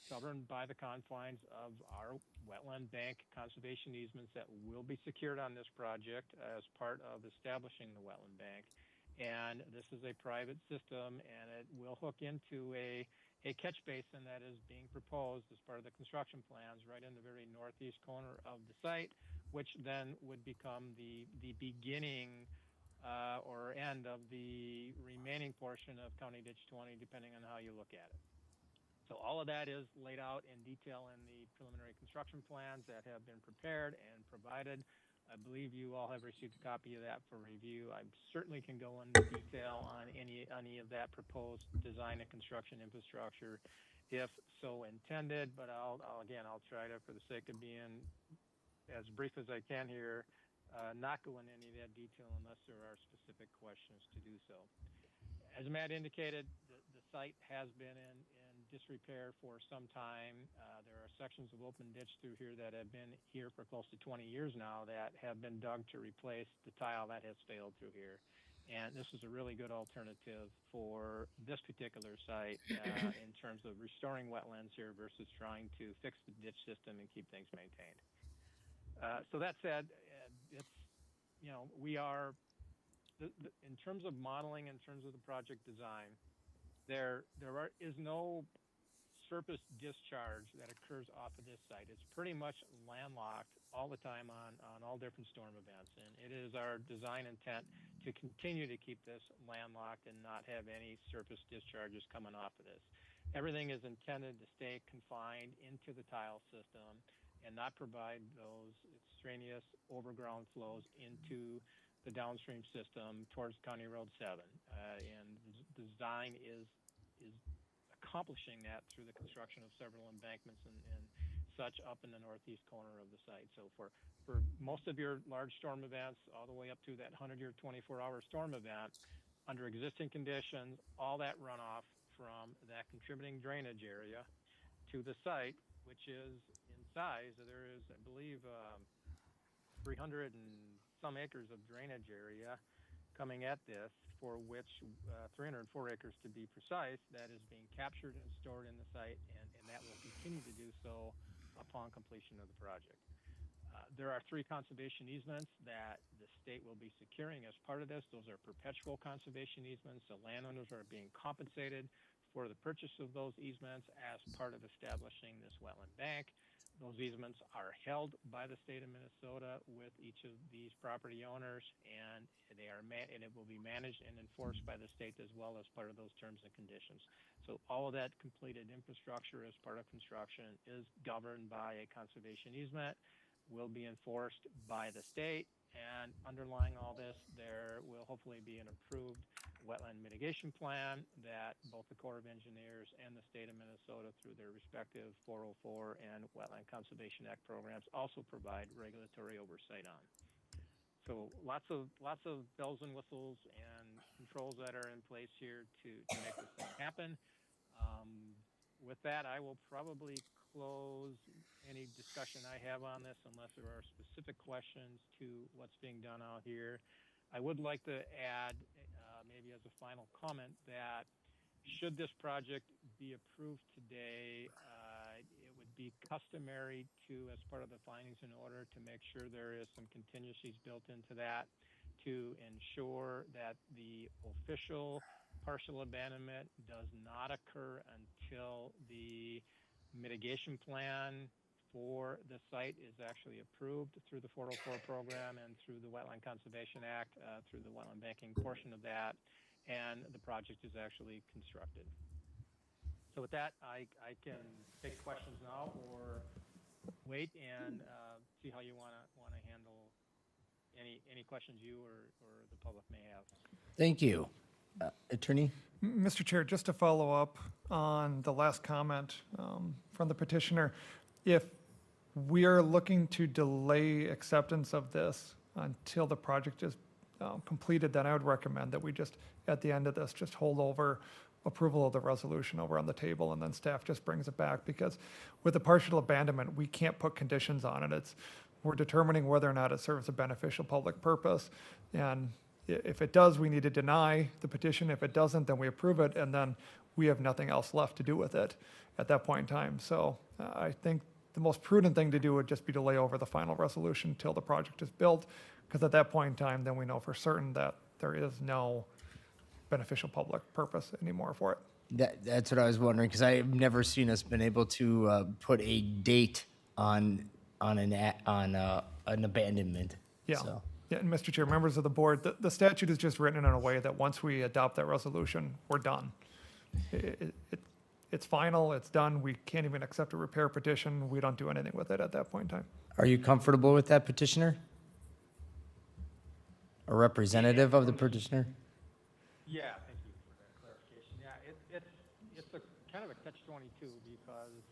governed by the confines of our wetland bank conservation easements that will be secured on this project as part of establishing the wetland bank. And this is a private system, and it will hook into a catch basin that is being proposed as part of the construction plans right in the very northeast corner of the site, which then would become the beginning or end of the remaining portion of County Ditch 20, depending on how you look at it. So all of that is laid out in detail in the preliminary construction plans that have been prepared and provided. I believe you all have received a copy of that for review. I certainly can go into detail on any of that proposed design and construction infrastructure if so intended, but I'll try to, for the sake of being as brief as I can here, not go into any of that detail unless there are specific questions to do so. As Matt indicated, the site has been in disrepair for some time. There are sections of open ditch through here that have been here for close to 20 years now that have been dug to replace the tile that has failed through here. And this is a really good alternative for this particular site in terms of restoring wetlands here versus trying to fix the ditch system and keep things maintained. So that said, we are, in terms of modeling, in terms of the project design, there is no surface discharge that occurs off of this site. It's pretty much landlocked all the time on all different storm events. And it is our design intent to continue to keep this landlocked and not have any surface discharges coming off of this. Everything is intended to stay confined into the tile system and not provide those extraneous overground flows into the downstream system towards County Road 7. And the design is accomplishing that through the construction of several embankments and such up in the northeast corner of the site. So for most of your large storm events, all the way up to that 100-year, 24-hour storm event, under existing conditions, all that runoff from that contributing drainage area to the site, which is in size, there is, I believe, 300 and some acres of drainage area coming at this, for which 304 acres to be precise, that is being captured and stored in the site, and that will continue to do so upon completion of the project. There are 3 conservation easements that the state will be securing as part of this. Those are perpetual conservation easements. The landowners are being compensated for the purchase of those easements as part of establishing this wetland bank. Those easements are held by the state of Minnesota with each of these property owners, and and it will be managed and enforced by the state as well as part of those terms and conditions. So all of that completed infrastructure as part of construction is governed by a conservation easement, will be enforced by the state, and underlying all this, there will hopefully be an approved wetland mitigation plan that both the Corps of Engineers and the state of Minnesota, through their respective 404 and Wetland Conservation Act programs, also provide regulatory oversight on. So lots of bells and whistles and controls that are in place here to make this thing happen. With that, I will probably close any discussion I have on this unless there are specific questions to what's being done out here. I would like to add, maybe as a final comment, that should this project be approved today, it would be customary to, as part of the findings in order, to make sure there is some contingencies built into that to ensure that the official partial abandonment does not occur until the mitigation plan for the site is actually approved through the 404 program and through the Wetland Conservation Act, through the wetland banking portion of that, and the project is actually constructed. So with that, I can take questions now or wait and see how you want to handle any questions you or the public may have. Thank you. Attorney? Mr. Chair, just to follow up on the last comment from the petitioner, if we are looking to delay acceptance of this until the project is completed, then I would recommend that we just, at the end of this, just hold over approval of the resolution over on the table, and then staff just brings it back, because with the partial abandonment, we can't put conditions on it. We're determining whether or not it serves a beneficial public purpose, and if it does, we need to deny the petition. If it doesn't, then we approve it, and then we have nothing else left to do with it at that point in time. So I think the most prudent thing to do would just be to lay over the final resolution till the project is built, because at that point in time, then we know for certain that there is no beneficial public purpose anymore for it. That's what I was wondering, because I've never seen us been able to put a date on an abandonment. Yeah. So. Yeah, and Mr. Chair, members of the board, the statute is just written in a way that once we adopt that resolution, we're done. It's final, it's done. We can't even accept a repair petition. We don't do anything with it at that point in time. Are you comfortable with that, petitioner? A representative of the petitioner? Yeah, thank you for that clarification. Yeah, it's a kind of a catch-22, because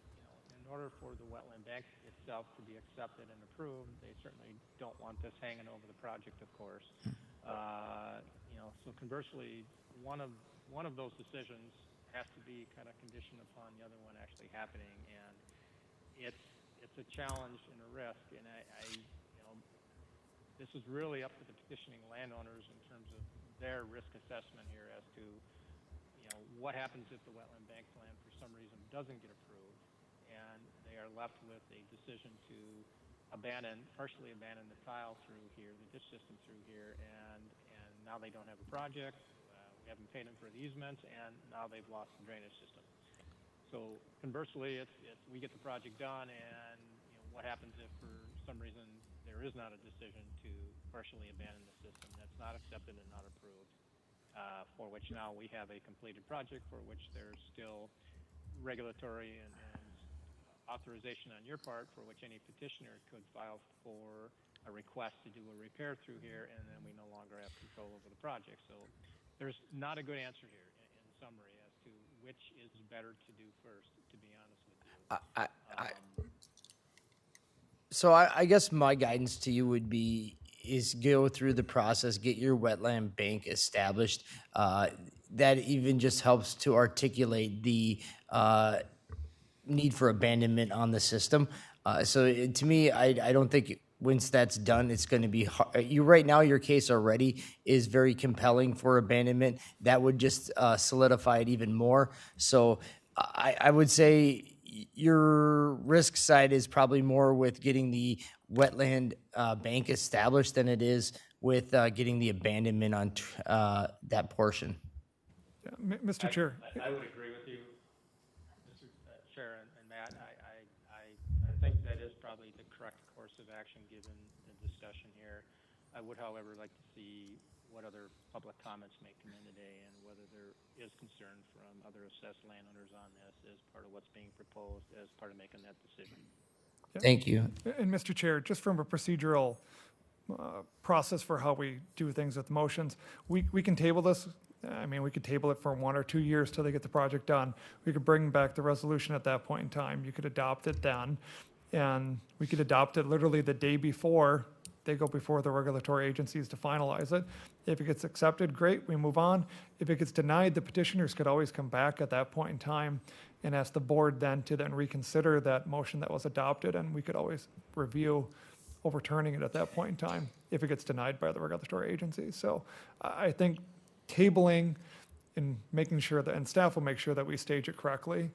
in order for the wetland bank itself to be accepted and approved, they certainly don't want this hanging over the project, of course. So conversely, one of those decisions has to be kind of conditioned upon the other one actually happening, and it's a challenge and a risk, and this is really up to the petitioning landowners in terms of their risk assessment here as to what happens if the wetland bank plan for some reason doesn't get approved, and they are left with a decision to partially abandon the tile through here, the ditch system through here, and now they don't have a project. We haven't paid them for the easements, and now they've lost the drainage system. So conversely, it's we get the project done, and what happens if for some reason there is not a decision to partially abandon the system that's not accepted and not approved, for which now we have a completed project for which there's still regulatory and authorization on your part, for which any petitioner could file for a request to do a repair through here, and then we no longer have control over the project. So there's not a good answer here in summary as to which is better to do first, to be honest with you. So I guess my guidance to you would be is go through the process, get your wetland bank established. That even just helps to articulate the need for abandonment on the system. To me, I don't think once that's done, it's going to be hard. You right now, your case already is very compelling for abandonment. That would just solidify it even more. So I would say your risk side is probably more with getting the wetland bank established than it is with getting the abandonment on that portion. Yeah, Mr. Chair, I would agree with you, Mr. Chair and Matt. I think that is probably the correct course of action given the discussion here. I would, however, like to see what other public comments may come in today and whether there is concern from other assessed landowners on this as part of what's being proposed as part of making that decision. Thank you. and Mr. Chair, just from a procedural process for how we do things with motions, we can table this. I mean, we could table it for 1 or 2 years till they get the project done. We could bring back the resolution at that point in time. You could adopt it then, and we could adopt it literally the day before they go before the regulatory agencies to finalize it. If it gets accepted, great, we move on. If it gets denied, the petitioners could always come back at that point in time and ask the board then to then reconsider that motion that was adopted, and we could always review overturning it at that point in time if it gets denied by the regulatory agencies. So I think tabling and making sure that, and staff will make sure that we stage it correctly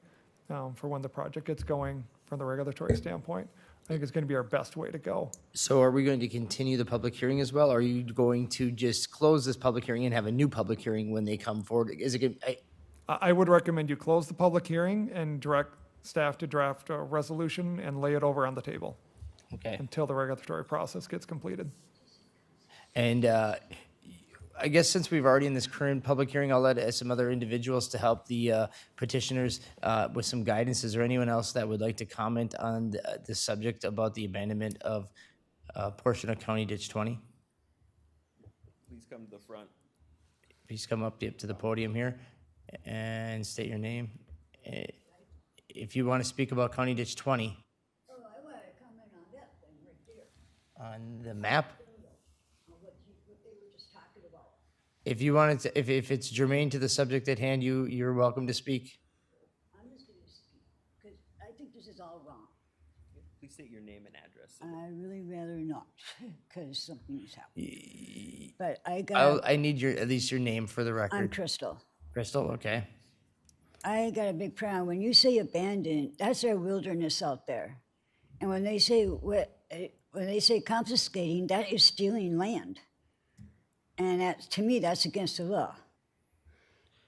for when the project gets going from the regulatory standpoint. I think it's going to be our best way to go. So are we going to continue the public hearing as well? Or are you going to just close this public hearing and have a new public hearing when they come forward? Is it good? I would recommend you close the public hearing and direct staff to draft a resolution and lay it over on the table Okay. until the regulatory process gets completed. And I guess since we've already in this current public hearing, I'll let some other individuals to help the petitioners with some guidance. Is there anyone else that would like to comment on the subject about the abandonment of a portion of County Ditch 20? Please come to the front. Please come up to the podium here and state your name. If you want to speak about County Ditch 20. Oh, I want to comment on that thing right there, On the map? on what they were just talking about. If you wanted to, if it's germane to the subject at hand, you're welcome to speak. I'm just going to speak, because I think this is all wrong. Please state your name and address. I really rather not, because something's happened. But I I need at least your name for the I'm record. Crystal. Crystal, okay. I got a big problem. When you say abandoned, that's our wilderness out there. And when they say confiscating, that is stealing land. And that, to me, that's against the law.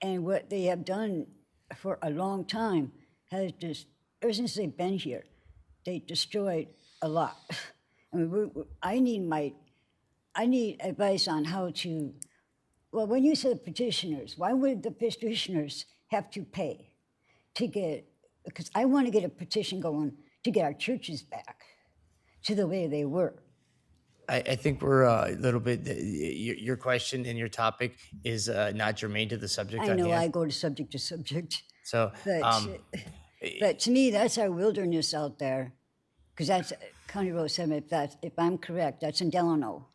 And what they have done for a long time has just, ever since they've been here, they destroyed a lot. I mean, I need advice on how to, well, when you said petitioners, why would the petitioners have to pay to get, because I want to get a petition going to get our churches back to the way they were. I think we're a little bit, your question and your topic is not germane to the subject I on know I hand. go to subject, So, but to me, that's our wilderness out there, because that's County Road 7. If I'm correct, that's in Delano.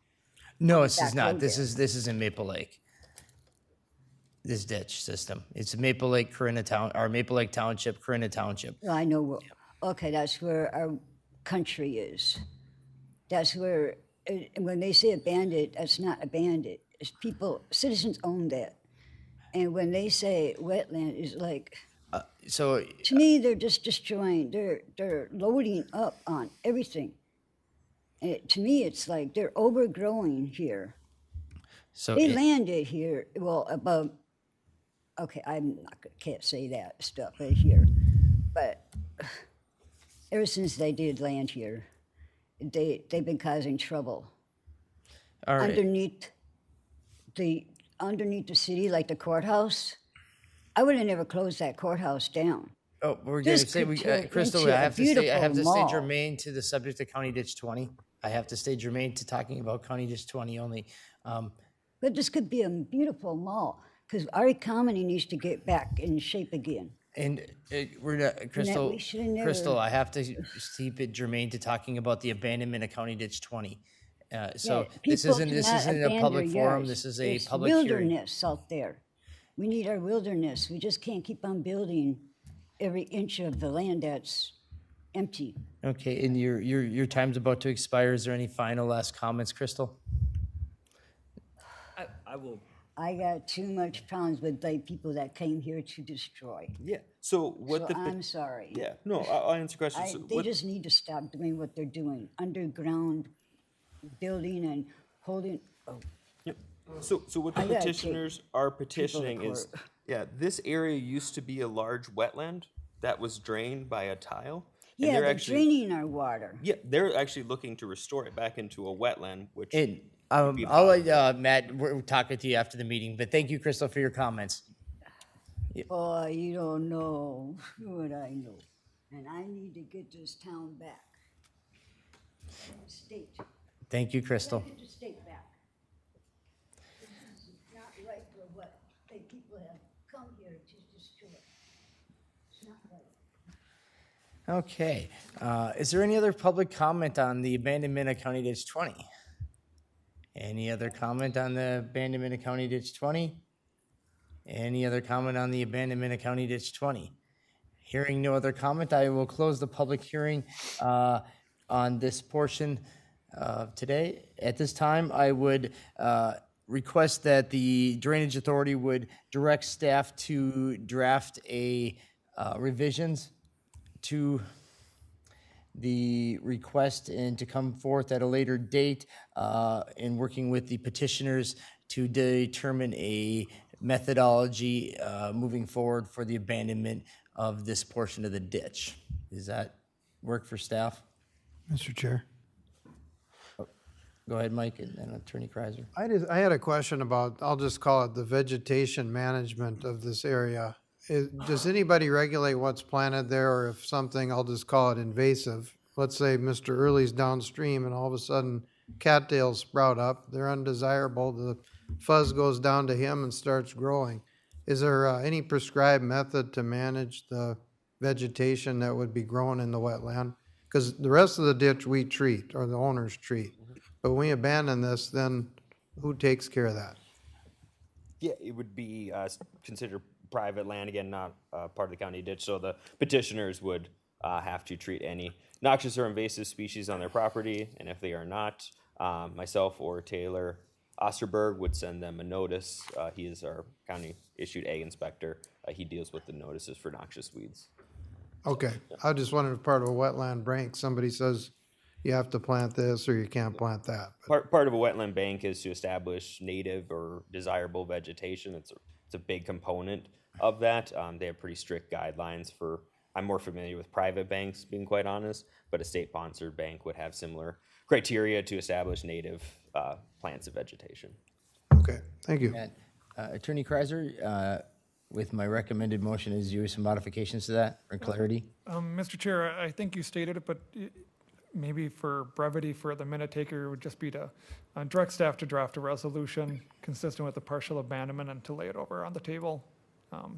no, this is back not. road This there. is in Maple Lake. This ditch system. It's Maple Lake, Corinna Town, or Maple Lake Township, Corinna Township. Well, I know. Okay, that's where our country is. That's where, when they say abandoned, that's not abandoned. It's people, citizens own that. And when they say wetland, it's like, So, to me, they're just destroying, they're loading up on everything. To me, it's like they're overgrowing here. so They landed here, well, above, okay, can't say that stuff right here, but ever since they did land here, they've been causing trouble. all right. Underneath the city, like the courthouse, I would have never closed that courthouse down. Oh, we're going to This say, could turn Crystal, into I a have to stay beautiful mall. germane to the subject of County Ditch 20. I have to stay germane to talking about County Ditch 20 only. But this could be a beautiful mall, because our economy needs to get back in shape again. And we're not, Crystal, we should've never- Crystal, I have to keep it germane to talking about the abandonment of County Ditch 20. So this people isn't, do this not isn't a abandon public forum, yards. this is a There's public hearing. wilderness out there. We need our wilderness. We just can't keep on building every inch of the land that's empty. Okay, and your time's about to expire. Is there any final last comments, Crystal? I will. I got too much problems with the people that came here to destroy. Yeah. So what So the I'm sorry. yeah. No, I'll answer questions. So They what- just need to stop doing what they're doing, underground building and holding, oh, So what the I gotta take petitioners are petitioning is, court. yeah, this area used to be a large wetland that was drained by a tile. And yeah, they're they're actually, draining our water. yeah, they're actually looking to restore it back into a wetland, which And would be I'll let Matt, we'll talk with you after the meeting, but thank you, Crystal, for your comments. Oh, you don't know what I know. And I need to get this town back. State. Thank you, Crystal. Get the state back. This is not right for what the people have come here to destroy. It's not right. Okay, is there any other public comment on the abandonment of County Ditch 20? Any other comment on the abandonment of County Ditch 20? Any other comment on the abandonment of County Ditch 20? Hearing no other comment, I will close the public hearing on this portion today. At this time, I would request that the Drainage Authority would direct staff to draft a revisions to the request and to come forth at a later date in working with the petitioners to determine a methodology moving forward for the abandonment of this portion of the ditch. Does that work for staff? Mr. Chair. Go ahead, Mike, and then Attorney Kreiser. I had a question about, I'll just call it the vegetation management of this area. Does anybody regulate what's planted there, or if something, I'll just call it invasive? Let's say Mr. Early's downstream and all of a sudden cattails sprout up, they're undesirable, the fuzz goes down to him and starts growing. Is there any prescribed method to manage the vegetation that would be growing in the wetland? Because the rest of the ditch we treat, or the owners treat. But when we abandon this, then who takes care of that? yeah, it would be considered private land again, not part of the county ditch. So the petitioners would have to treat any noxious or invasive species on their property, and if they are not, myself or Taylor Osterberg would send them a notice. He is our county issued ag inspector. He deals with the notices for noxious weeds. Okay, I just wondered if part of a wetland bank, somebody says you have to plant this or you can't plant that. Part of a wetland bank is to establish native or desirable vegetation. It's a big component of that. They have pretty strict guidelines for, I'm more familiar with private banks, being quite honest, but a state-sponsored bank would have similar criteria to establish native plants of vegetation. Okay, thank you. And Attorney Kreiser, with my recommended motion, is you some modifications to that or clarity? Mr. Chair, I think you stated it, but maybe for brevity for the minute taker, it would just be to direct staff to draft a resolution consistent with the partial abandonment and to lay it over on the table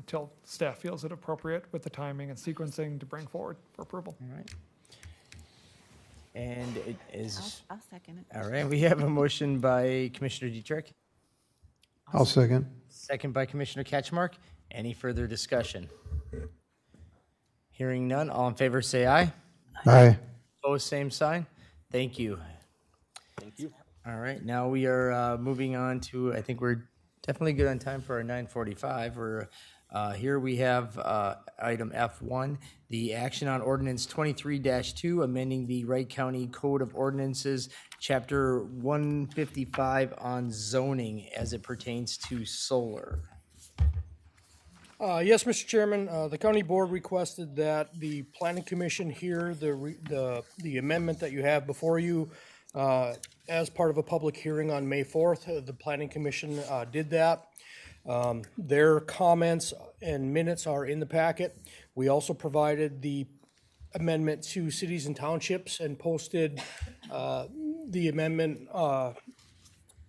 till staff feels it appropriate with the timing and sequencing to bring forward for approval. All right. And it is, I'll second it. all right, we have a motion by Commissioner Dietrich, I'll second. second by Commissioner Ketchmark. Any further discussion? Hearing none, all in favor say aye. Aye. Opposed, same sign. Thank you. Thank you. All right, now we are moving on to, I think we're definitely good on time for our 9:45. We're, here we have item F1, the action on ordinance 23-2, amending the Wright County Code of Ordinances, Chapter 155 on zoning as it pertains to solar. Yes, Mr. Chairman, the county board requested that the planning commission hear the amendment that you have before you as part of a public hearing on May 4th. The planning commission did that. Their comments and minutes are in the packet. We also provided the amendment to cities and townships and posted the amendment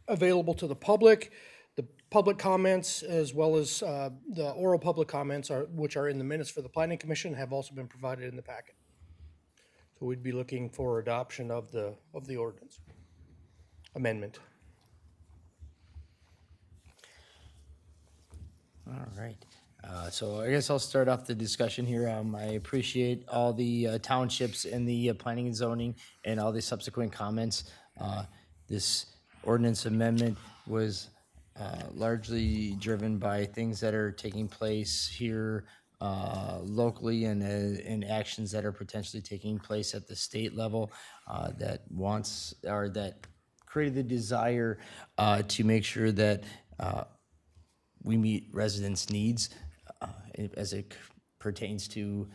available to the public. The public comments as well as the oral public comments, which are in the minutes for the Planning Commission, have also been provided in the packet. So we'd be looking for adoption of the ordinance amendment. All right. So I guess I'll start off the discussion here. I appreciate all the townships and the planning and zoning and all the subsequent comments. This ordinance amendment was largely driven by things that are taking place here locally and actions that are potentially taking place at the state level that created the desire to make sure that we meet residents' needs as it pertains to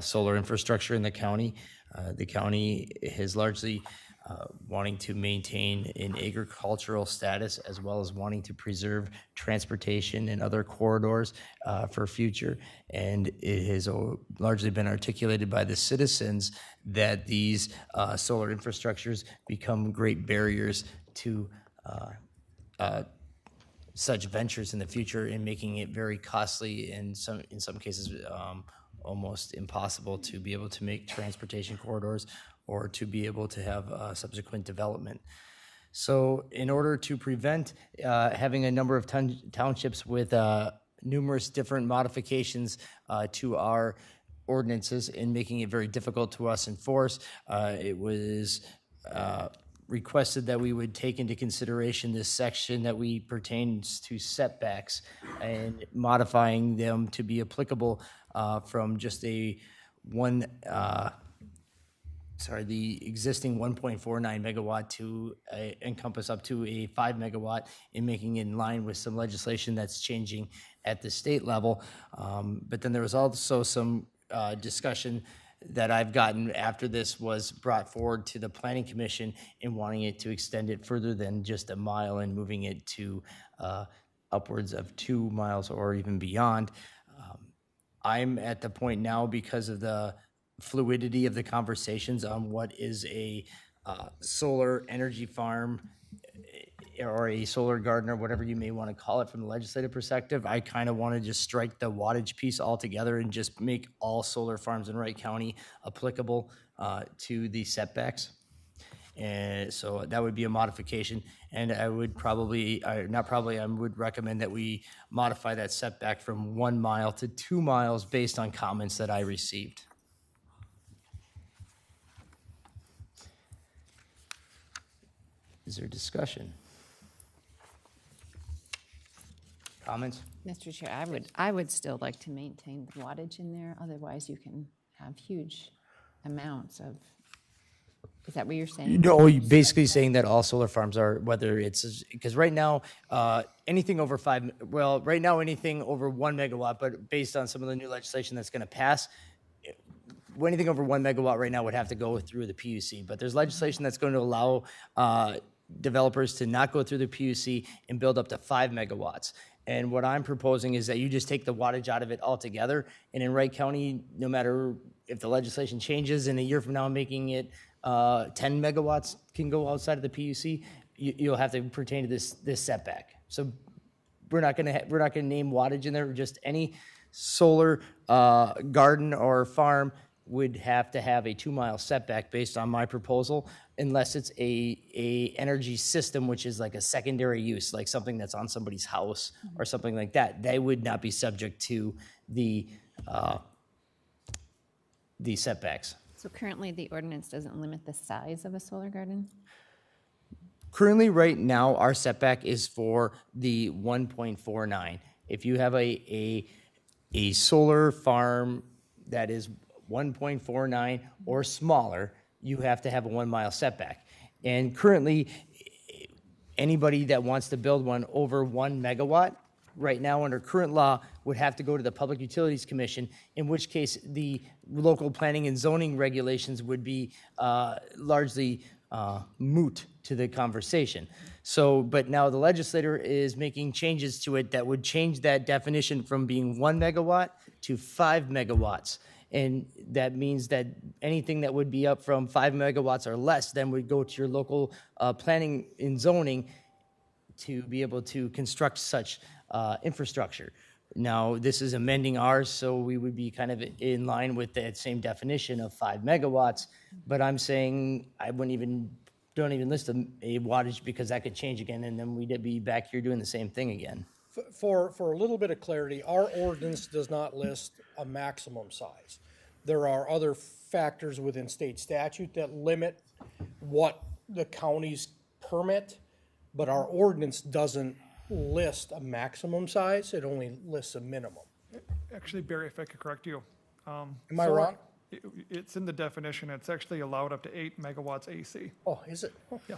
solar infrastructure in the county. The county is largely wanting to maintain an agricultural status as well as wanting to preserve transportation and other corridors for future. And it has largely been articulated by the citizens that these solar infrastructures become great barriers to such ventures in the future, and making it very costly in some cases almost impossible to be able to make transportation corridors or to be able to have subsequent development. So in order to prevent having a number of townships with numerous different modifications to our ordinances and making it very difficult to us enforce, it was requested that we would take into consideration this section that pertains to setbacks and modifying them to be applicable from just the existing 1.49 megawatt to encompass up to a 5 megawatt, and making it in line with some legislation that's changing at the state level. But then there was also some discussion that I've gotten after this was brought forward to the Planning Commission in wanting it to extend it further than just a mile and moving it to upwards of 2 miles or even beyond. I'm at the point now, because of the fluidity of the conversations on what is a solar energy farm or a solar garden, or whatever you may want to call it from the legislative perspective, I kind of want to just strike the wattage piece altogether and just make all solar farms in Wright County applicable to the setbacks. And so that would be a modification. And I would I would recommend that we modify that setback from 1 mile to 2 miles based on comments that I received. Is there discussion? Comments? Mr. Chair, I would still like to maintain the wattage in there, otherwise you can have huge amounts of, is that what you're saying? No, you're basically saying that all solar farms are, whether it's, because right now, anything over anything over 1 megawatt, but based on some of the new legislation that's going to pass, anything over 1 megawatt right now would have to go through the PUC. But there's legislation that's going to allow developers to not go through the PUC and build up to 5 megawatts. And what I'm proposing is that you just take the wattage out of it altogether. And in Wright County, no matter if the legislation changes in a year from now, making it 10 megawatts can go outside of the PUC, you'll have to pertain to this setback. So we're not going to name wattage in there. Just any solar garden or farm would have to have a 2 mile setback based on my proposal, unless it's a energy system, which is like a secondary use, like something that's on somebody's house or something like that. They would not be subject to the setbacks. So currently, the ordinance doesn't limit the size of a solar garden? Currently, right now, our setback is for the 1.49. If you have a solar farm that is 1.49 or smaller, you have to have a 1 mile setback. And currently, anybody that wants to build one over 1 megawatt, right now under current law, would have to go to the Public Utilities Commission, in which case the local planning and zoning regulations would be largely moot to the conversation. So, but now the legislator is making changes to it that would change that definition from being 1 megawatt to 5 megawatts. And that means that anything that would be up from 5 megawatts or less then would go to your local planning and zoning to be able to construct such infrastructure. Now, this is amending ours, so we would be kind of in line with that same definition of 5 megawatts. But I'm saying I don't even list a wattage because that could change again, and then we'd be back here doing the same thing again. For a little bit of clarity, our ordinance does not list a maximum size. There are other factors within state statute that limit what the counties permit, but our ordinance doesn't list a maximum size, it only lists a minimum. Actually, Barry, if I could correct you. Am I wrong? It's in the definition. It's actually allowed up to 8 megawatts AC. Oh, is it? Oh, Yeah.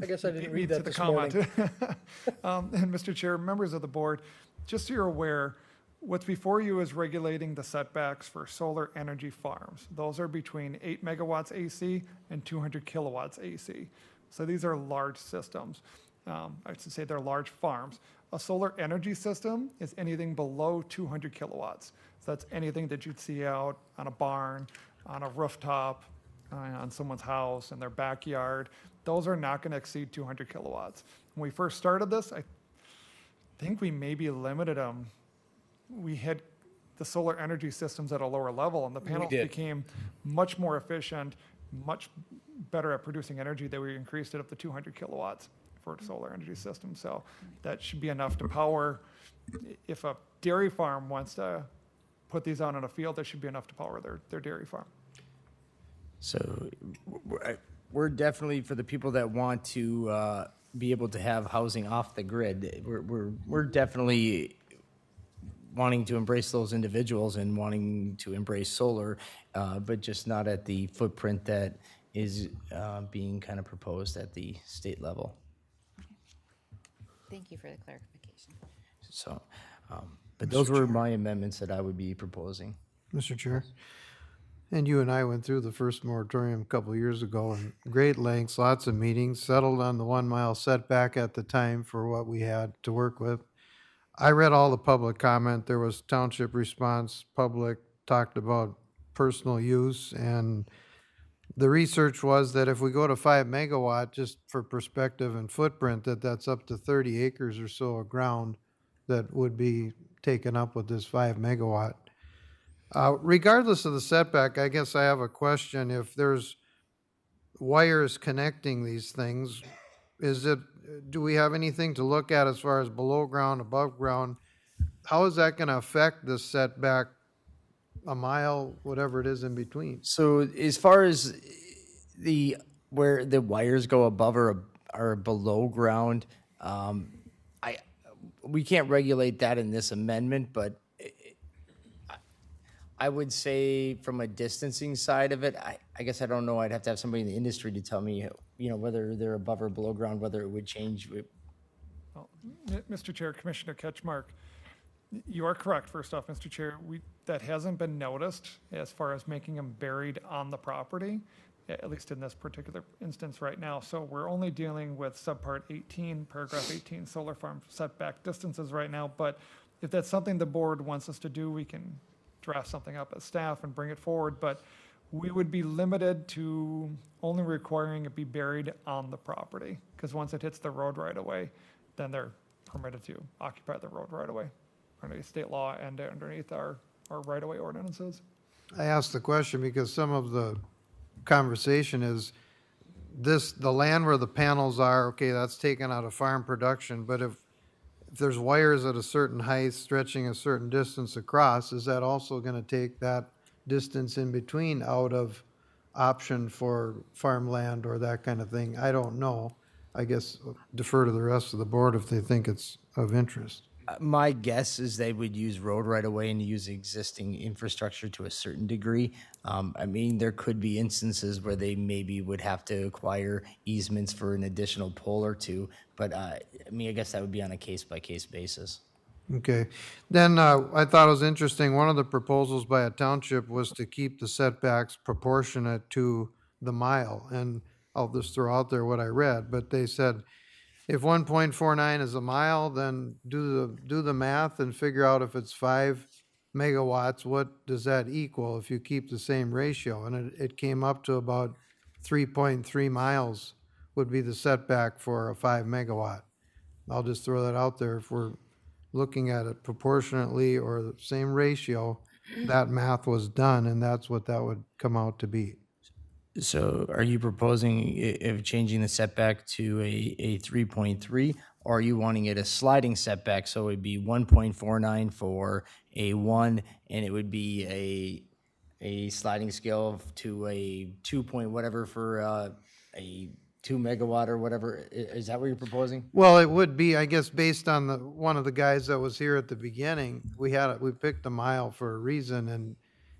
I guess I didn't read Needs that the this comment. morning. And Mr. Chair, members of the board, just so you're aware, what's before you is regulating the setbacks for solar energy farms. Those are between 8 megawatts AC and 200 kilowatts AC. So these are large systems. I should say they're large farms. A solar energy system is anything below 200 kilowatts. So that's anything that you'd see out on a barn, on a rooftop, on someone's house, in their backyard. Those are not going to exceed 200 kilowatts. When we first started this, I think we maybe limited them. We had the solar energy systems at a lower level, and the panels did. became much more efficient, much better at producing energy that we increased it up to 200 kilowatts for a solar energy system. So that should be enough to power. If a dairy farm wants to put these out in a field, that should be enough to power their dairy farm. So we're definitely, for the people that want to be able to have housing off the grid, we're definitely wanting to embrace those individuals and wanting to embrace solar, but just not at the footprint that is being kind of proposed at the state level. Thank you for the clarification. So, but those were my amendments that I would be proposing. Mr. Chair. And you and I went through the first moratorium a couple of years ago in great lengths, lots of meetings, settled on the 1 mile setback at the time for what we had to work with. I read all the public comment. There was township response, public talked about personal use, and the research was that if we go to 5 megawatt, just for perspective and footprint, that's up to 30 acres or so of ground that would be taken up with this 5 megawatt. Regardless of the setback, I guess I have a question. If there's wires connecting these things, do we have anything to look at as far as below ground, above ground? How is that going to affect this setback a mile, whatever it is in between? So as far as where the wires go above or below ground, we can't regulate that in this amendment, but I would say from a distancing side of it, I guess I don't know. I'd have to have somebody in the industry to tell me, whether they're above or below ground, whether it would change. Well, Mr. Chair, Commissioner Ketchmark, you are correct. First off, Mr. Chair, that hasn't been noticed as far as making them buried on the property, at least in this particular instance right now. So we're only dealing with subpart 18, paragraph 18, solar farm setback distances right now. But if that's something the board wants us to do, we can draft something up as staff and bring it forward. But we would be limited to only requiring it be buried on the property, because once it hits the road right away, then they're permitted to occupy the road right away underneath state law and underneath our right-of-way ordinances. I asked the question because some of the conversation is the land where the panels are, okay, that's taken out of farm production, but if there's wires at a certain height stretching a certain distance across, is that also going to take that distance in between out of option for farmland or that kind of thing? I don't know. I guess defer to the rest of the board if they think it's of interest. My guess is they would use road right away and use existing infrastructure to a certain degree. There could be instances where they maybe would have to acquire easements for an additional pole or two, but I guess that would be on a case-by-case basis. Okay. Then I thought it was interesting, one of the proposals by a township was to keep the setbacks proportionate to the mile. And I'll just throw out there what I read, but they said, if 1.49 is a mile, then do the math and figure out if it's 5 megawatts, what does that equal if you keep the same ratio? And it came up to about 3.3 miles would be the setback for a 5 megawatt. I'll just throw that out there. If we're looking at it proportionately or the same ratio, that math was done, and that's what that would come out to be. So are you proposing of changing the setback to a 3.3, or are you wanting it a sliding setback? So it would be 1.49 for a 1, and it would be a sliding scale to a 2 point whatever for a 2 megawatt or whatever. Is that what you're proposing? Well, it would be, I guess, based on one of the guys that was here at the beginning, we picked a mile for a reason, and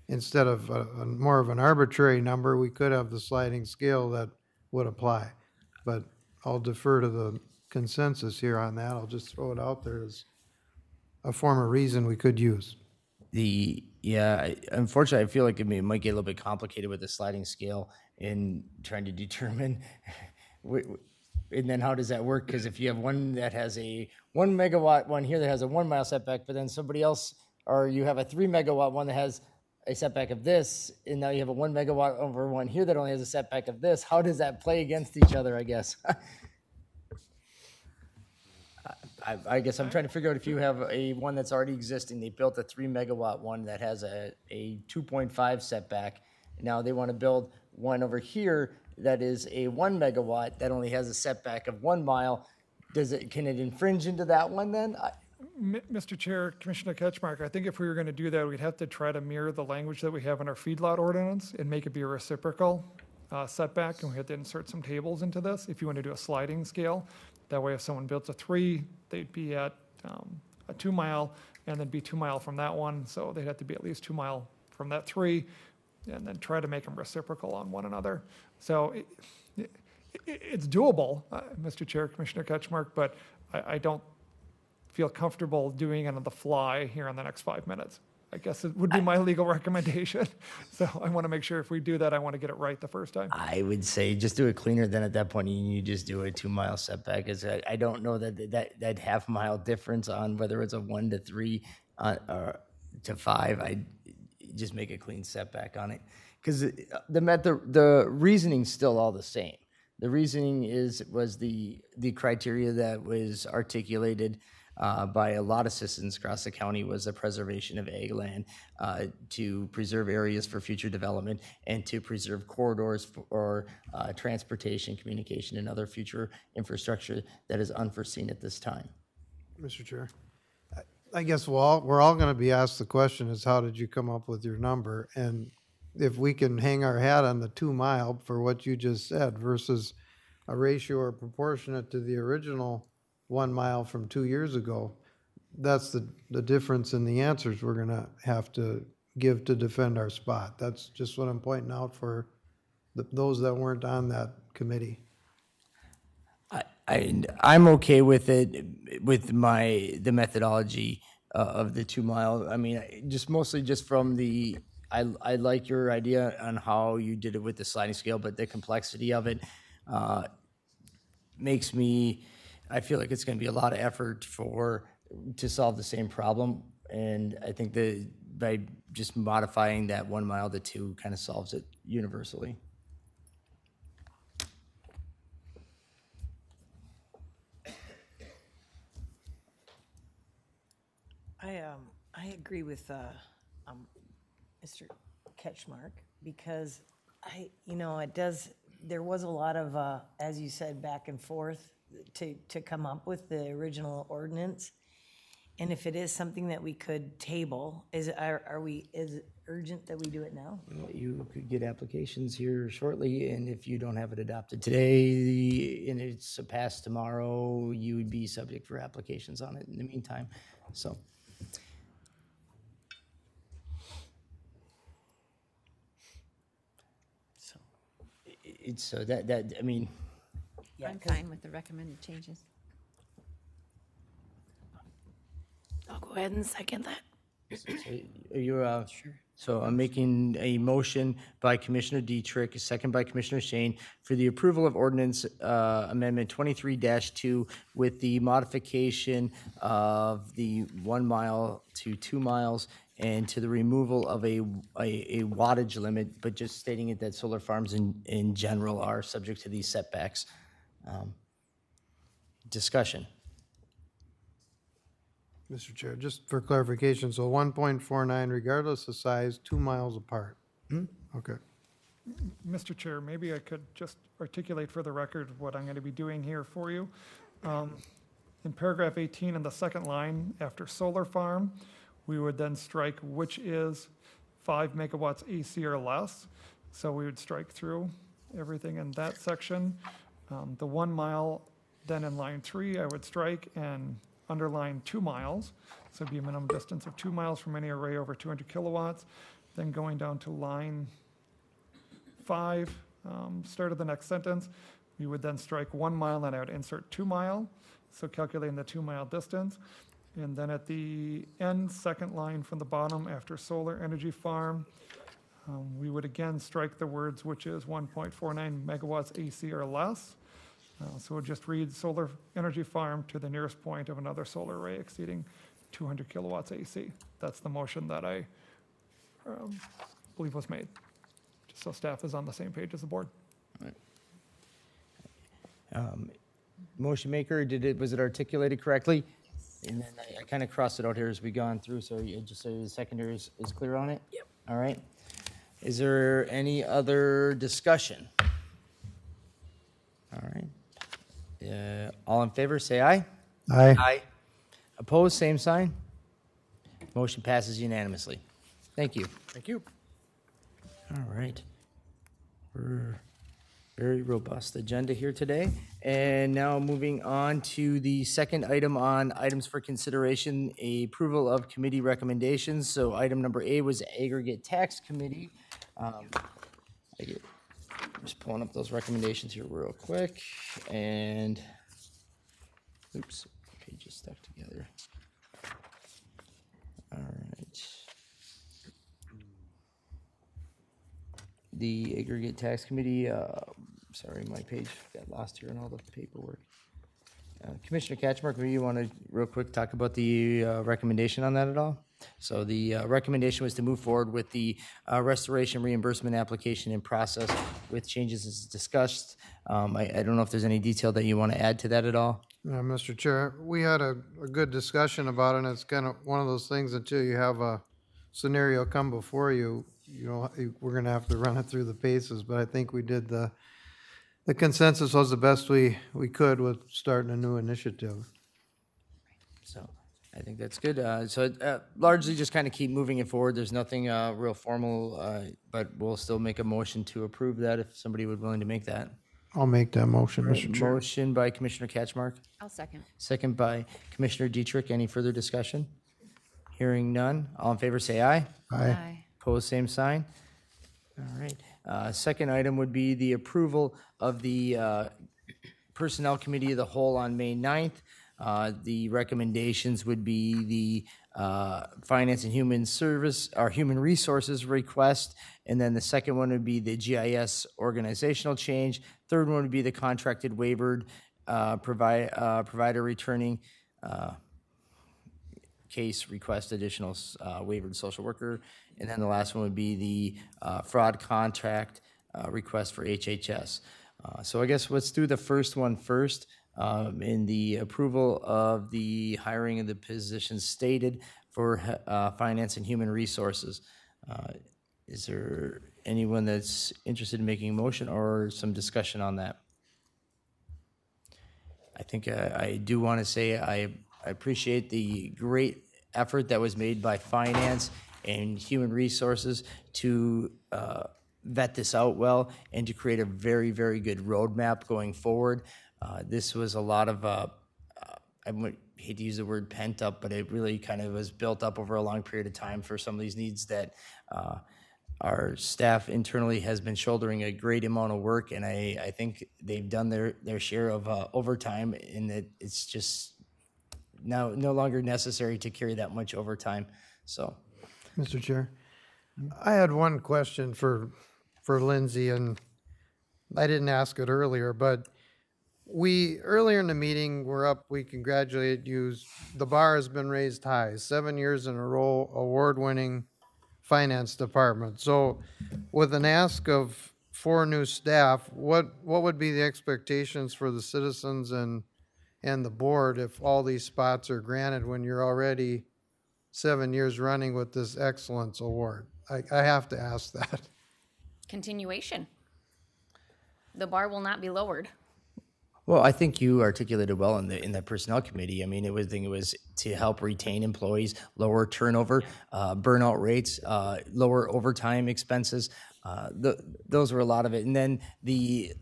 instead of more of an arbitrary number, we could have the sliding scale that would apply. But I'll defer to the consensus here on that. I'll just throw it out there as a form of reason we could use. Unfortunately, I feel like it might get a little bit complicated with the sliding scale in trying to determine. And then how does that work? Because if you have one that has a 1 megawatt one here that has a 1 mile setback, but then somebody else, or you have a 3 megawatt one that has a setback of this, and now you have a 1 megawatt over one here that only has a setback of this, how does that play against each other, I guess? I guess I'm trying to figure out if you have a one that's already existing, they built a 3 megawatt one that has a 2.5 setback. Now they want to build one over here that is a 1 megawatt that only has a setback of 1 mile. Can it infringe into that one then? Mr. Chair, Commissioner Ketchmark, I think if we were going to do that, we'd have to try to mirror the language that we have in our feedlot ordinance and make it be a reciprocal setback, and we had to insert some tables into this if you want to do a sliding scale. That way, if someone built a 3, they'd be at a 2 mile, and then be 2 mile from that one, so they'd have to be at least 2 mile from that 3, and then try to make them reciprocal on one another. So it's doable, Mr. Chair, Commissioner Ketchmark, but I don't feel comfortable doing it on the fly here in the next 5 minutes. I guess it would be my legal recommendation. So I want to make sure if we do that, I want to get it right the first time. I would say just do it cleaner. Then at that point, you just do a 2 mile setback. I don't know that half mile difference on whether it's a 1 to 3 or to 5. I just make a clean setback on it because the reasoning's still all the same. The reasoning was the criteria that was articulated by a lot of citizens across the county was the preservation of ag land to preserve areas for future development and to preserve corridors for transportation, communication, and other future infrastructure that is unforeseen at this time. Mr. Chair, I guess we're all going to be asked the question is how did you come up with your number? And if we can hang our hat on the 2 mile for what you just said versus a ratio or proportionate to the original 1 mile from 2 years ago, that's the difference in the answers we're going to have to give to defend our spot. That's just what I'm pointing out for those that weren't on that committee. I'm okay with it, with the methodology of the 2 mile. I mean, just mostly just from I like your idea on how you did it with the sliding scale, but the complexity of it makes me, I feel like it's going to be a lot of effort to solve the same problem. And I think that by just modifying that 1 mile to 2 kind of solves it universally. I agree with Mr. Ketchmark because there was a lot of, as you said, back and forth to come up with the original ordinance. And if it is something that we could table, is it urgent that we do it now? You could get applications here shortly, and if you don't have it adopted today and it's passed tomorrow, you would be subject for applications on it in the meantime. So. So that I mean. Yeah, I'm fine with the recommended changes. I'll go ahead and second that. You're sure. So I'm making a motion by Commissioner Dietrich, a second by Commissioner Shane, for the approval of ordinance amendment 23-2 with the modification of the 1 mile to 2 miles and to the removal of a wattage limit, but just stating it that solar farms in general are subject to these setbacks. Discussion. Mr. Chair, just for clarification, so 1.49 regardless of size, 2 miles apart? Okay. Mr. Chair, maybe I could just articulate for the record what I'm going to be doing here for you. In paragraph 18, in the second line, after solar farm, we would then strike which is 5 megawatts AC or less. So we would strike through everything in that section. The 1 mile, then in line 3, I would strike and underline 2 miles. So it'd be a minimum distance of 2 miles from any array over 200 kilowatts. Then going down to line 5, start of the next sentence, we would then strike 1 mile and I would insert 2 mile. So calculating the 2 mile distance. And then at the end, second line from the bottom, after solar energy farm, we would again strike the words which is 1.49 megawatts AC or less. So we'll just read solar energy farm to the nearest point of another solar array exceeding 200 kilowatts AC. That's the motion that I believe was made. Just so staff is on the same page as the board. Motion maker, was it articulated correctly? And then I kind of crossed it out here as we gone through, so just so the seconder is clear on it? Yep. All right. Is there any other discussion? All right. All in favor, say aye. Aye. Aye. Opposed, same sign. Motion passes unanimously. Thank you. Thank you. All right. We're very robust agenda here today. And now moving on to the second item on items for consideration, approval of committee recommendations. So item number A was aggregate tax committee. Just pulling up those recommendations here real quick. And, oops, pages stuck together. All right. The aggregate tax committee, sorry, my page got lost here in all the paperwork. Commissioner Catchmark, maybe you want to real quick talk about the recommendation on that at all? So the recommendation was to move forward with the restoration reimbursement application in process with changes as discussed. I don't know if there's any detail that you want to add to that at all? Mr. Chair, we had a good discussion about it, and it's kind of one of those things until you have a scenario come before you, we're going to have to run it through the paces, but I think we did the consensus was the best we could with starting a new initiative. So I think that's good. Largely just kind of keep moving it forward. There's nothing real formal, but we'll still make a motion to approve that if somebody would willing to make that. I'll make that motion, Mr. Chair. Motion by Commissioner Catchmark, I'll second. second by Commissioner Dietrich. Any further discussion? Hearing none. All in favor, say aye. Aye. Opposed, same sign. All right. Second item would be the approval of the Personnel Committee of the Whole on May 9th. The recommendations would be the Finance and Human Service, or Human Resources request, and then the second one would be the GIS organizational change. Third one would be the contracted waivered provider returning case request additional waivered social worker. And then the last one would be the fraud contract request for HHS. So I guess let's do the first one first. In the approval of the hiring of the positions stated for Finance and Human Resources. Is there anyone that's interested in making a motion or some discussion on that? I think I do want to say I appreciate the great effort that was made by Finance and Human Resources to vet this out well and to create a very, very good roadmap going forward. This was a lot of, I hate to use the word pent up, but it really kind of was built up over a long period of time for some of these needs that our staff internally has been shouldering a great amount of work, and I think they've done their share of overtime, in that it's just now no longer necessary to carry that much overtime. So, Mr. Chair, I had one question for Lindsay, and I didn't ask it earlier, but earlier in the meeting, we congratulate you. The bar has been raised high, 7 years in a row, award-winning finance department. So with an ask of 4 new staff, what would be the expectations for the citizens and and the board if all these spots are granted when you're already 7 years running with this excellence award? I have to ask that. Continuation. The bar will not be lowered. Well, I think you articulated well in the personnel committee. I mean, it was to help retain employees, lower turnover, burnout rates, lower overtime expenses. Those were a lot of it, and then the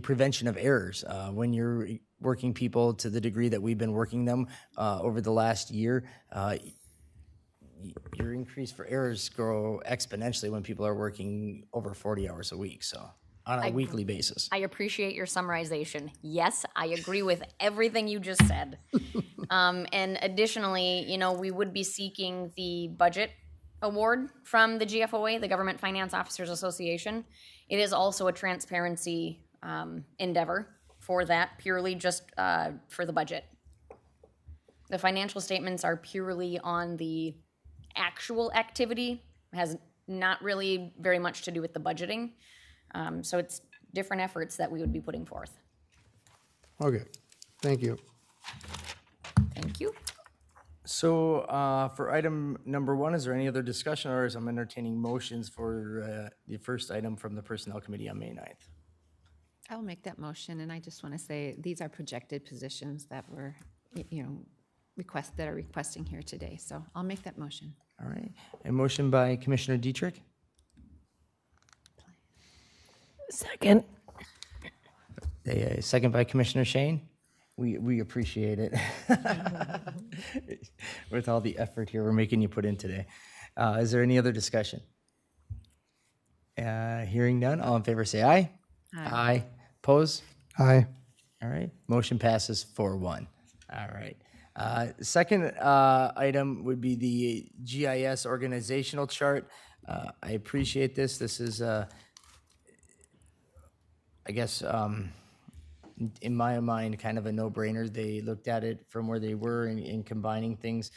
prevention of errors. When you're working people to the degree that we've been working them over the last year, your increase for errors grow exponentially when people are working over 40 hours a week. So. On a weekly basis. I appreciate your summarization. Yes, I agree with everything you just said. And additionally, you know, we would be seeking the budget award from the GFOA, the Government Finance Officers Association. It is also a transparency endeavor for that, purely just for the budget. The financial statements are purely on the actual activity, has not really very much to do with the budgeting. So it's different efforts that we would be putting forth. Okay, thank you. Thank you. So for item number 1, is there any other discussion, or is I'm entertaining motions for the first item from the Personnel Committee on May 9th? I'll make that motion, and I just want to say these are projected positions that were, requesting here today. So I'll make that motion. All right. A motion by Commissioner Dietrich. Second. A second by Commissioner Shane. We appreciate it. With all the effort here we're making you put in today. Is there any other discussion? Hearing none, all in favor say aye. Aye. Oppose? Aye. All right. Motion passes 4-1. All right. Second item would be the GIS organizational chart. I appreciate this. This is I guess, in my mind, kind of a no-brainer. They looked at it from where they were in combining things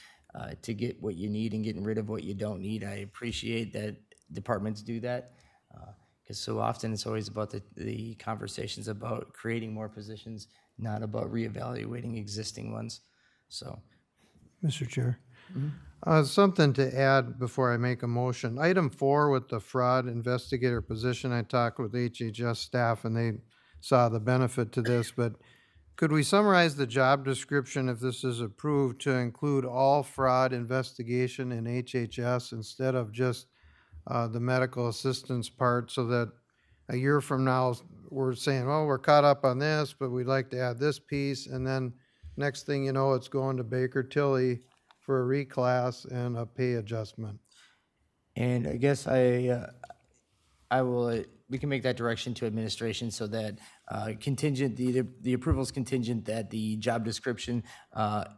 to get what you need and getting rid of what you don't need. I appreciate that departments do that because so often it's always about the conversations about creating more positions, not about reevaluating existing ones. So, Mr. Chair. Something to add before I make a motion. Item 4 with the fraud investigator position, I talked with HHS staff and they saw the benefit to this, but could we summarize the job description if this is approved to include all fraud investigation in HHS instead of just the medical assistance part, so that a year from now we're saying, well, we're caught up on this, but we'd like to add this piece, and then next thing you know, it's going to Baker Tilly for a reclass and a pay adjustment. And I guess I will. We can make that direction to administration so that contingent the approval is contingent that the job description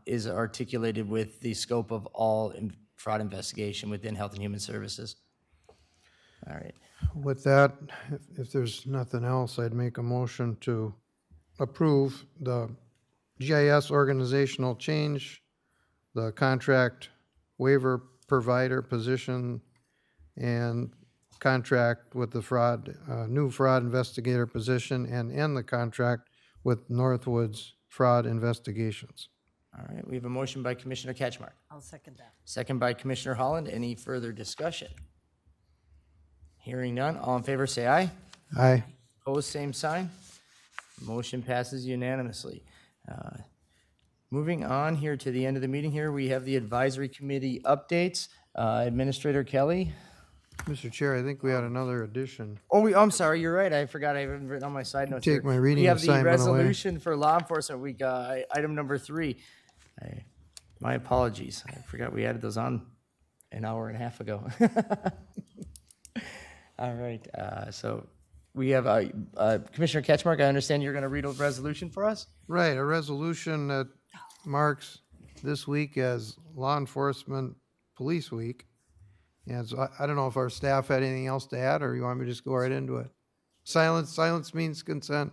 is articulated with the scope of all fraud investigation within Health and Human Services. All right. With that, if there's nothing else, I'd make a motion to approve the GIS organizational change, the contract waiver provider position, and contract with the fraud, new fraud investigator position, and end the contract with Northwood's fraud investigations. All right. We have a motion by Commissioner Ketchmark. I'll second that. Second by Commissioner Holland. Any further discussion? Hearing none. All in favor say aye. Aye. Opposed, same sign. Motion passes unanimously. Moving on here to the end of the meeting here, we have the advisory committee updates. Administrator Kelly. Mr. Chair, I think we had another addition. Oh, I'm sorry. You're right. I forgot. I haven't written on my side notes. Take my reading We have the assignment away. resolution for law enforcement week, item number 3. My apologies. I forgot we added those on an hour and a half ago. All right. So we have Commissioner Ketchmark. I understand you're going to read a resolution for us? Right, a resolution that marks this week as Law Enforcement Police Week. And so I don't know if our staff had anything else to add, or you want me to just go right into it? Silence means consent.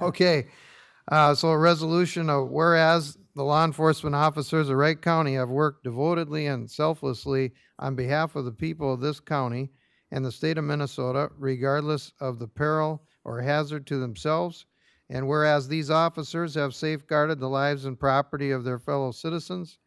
Okay, so a resolution of whereas the law enforcement officers of Wright County have worked devotedly and selflessly on behalf of the people of this county and the state of Minnesota, regardless of the peril or hazard to themselves, And whereas these officers have safeguarded the lives and property of their fellow citizens,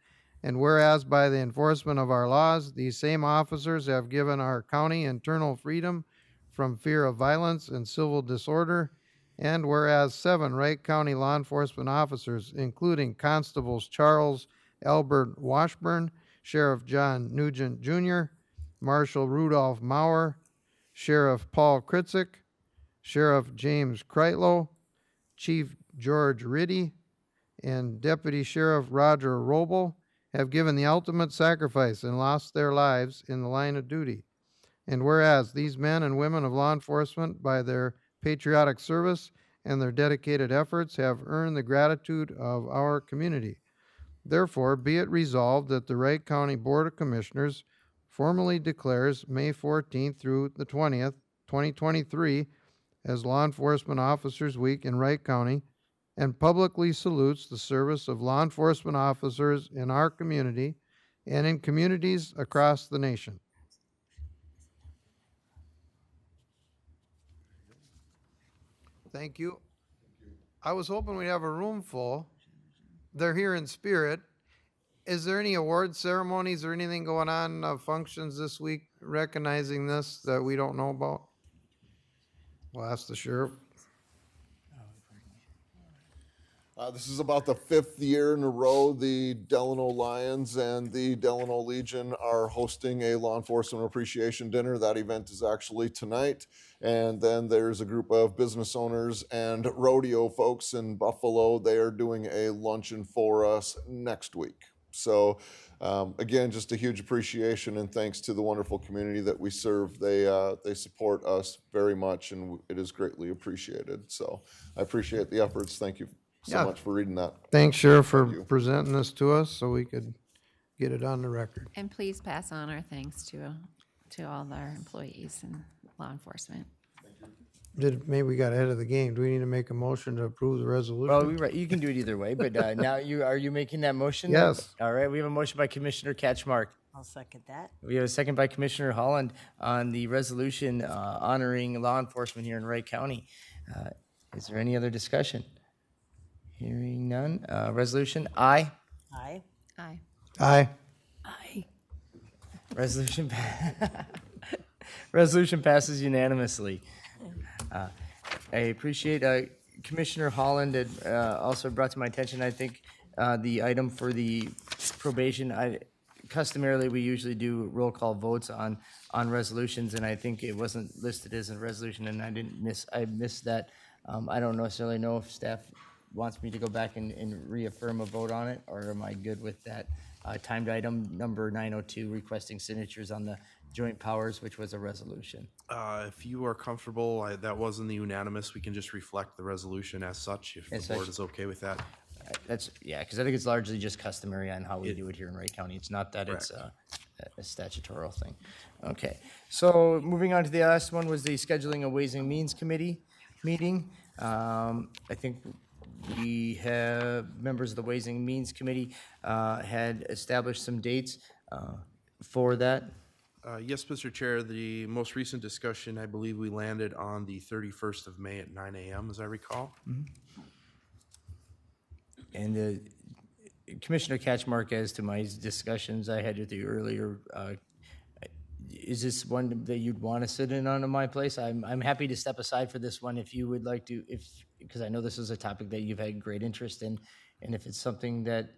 and whereas by the enforcement of our laws, these same officers have given our county internal freedom from fear of violence and civil disorder, and whereas 7 Wright County law enforcement officers, including Constables Charles Albert Washburn, Sheriff John Nugent Jr., Marshal Rudolph Maurer, Sheriff Paul Kritzik, Sheriff James Kreitlow, Chief George Riddy, and Deputy Sheriff Roger Roble have given the ultimate sacrifice and lost their lives in the line of duty. And whereas these men and women of law enforcement, by their patriotic service and their dedicated efforts, have earned the gratitude of our community. Therefore, be it resolved that the Wright County Board of Commissioners formally declares May 14th through the 20th, 2023, as Law Enforcement Officers Week in Wright County, and publicly salutes the service of law enforcement officers in our community and in communities across the nation. Thank you. I was hoping we'd have a room full. They're here in spirit. Is there any award ceremonies or anything going on, functions this week recognizing this that we don't know about? We'll ask the sheriff. This is about the 5th year in a row the Delano Lions and the Delano Legion are hosting a law enforcement appreciation dinner. That event is actually tonight. And then there's a group of business owners and rodeo folks in Buffalo. They are doing a luncheon for us next week. So again, just a huge appreciation and thanks to the wonderful community that we serve. They support us very much and it is greatly appreciated. So I appreciate the efforts. Thank you so much for reading that. Thanks, Sheriff, for presenting this to us so we could get it on the record. And please pass on our thanks to all of our employees and law enforcement. Maybe we got ahead of the game. Do we need to make a motion to approve the resolution? Well, you can do it either way, but now are you making that motion? Yes. All right, we have a motion by Commissioner Catchmark. I'll second that. We have a second by Commissioner Holland on the resolution honoring law enforcement here in Wright County. Is there any other discussion? Hearing none. Resolution, aye. Aye. Aye. Aye. Aye. Resolution resolution passes unanimously. I appreciate Commissioner Holland had also brought to my attention, I think, the item for the probation. Customarily, we usually do roll call votes on resolutions, and I think it wasn't listed as a resolution, and I missed that. I don't necessarily know if staff wants me to go back and reaffirm a vote on it, or am I good with that? Timed item number 902, requesting signatures on the joint powers, which was a resolution. If you are comfortable, that wasn't the unanimous, we can just reflect the resolution as such, if the board is okay with that. Yeah, because I think it's largely just customary on how we do it here in Wright County. It's not that it's a statutory thing. Okay, so moving on to the last one was the scheduling a Ways and Means Committee meeting. I think we have members of the Ways and Means Committee had established some dates for that. Yes, Mr. Chair, the most recent discussion, I believe we landed on the 31st of May at 9 a.m., as I recall. Mm-hmm. And Commissioner Catchmark, as to my discussions I had with you earlier, is this one that you'd want to sit in on my place? I'm happy to step aside for this one if you would like to, because I know this is a topic that you've had great interest in, and if it's something that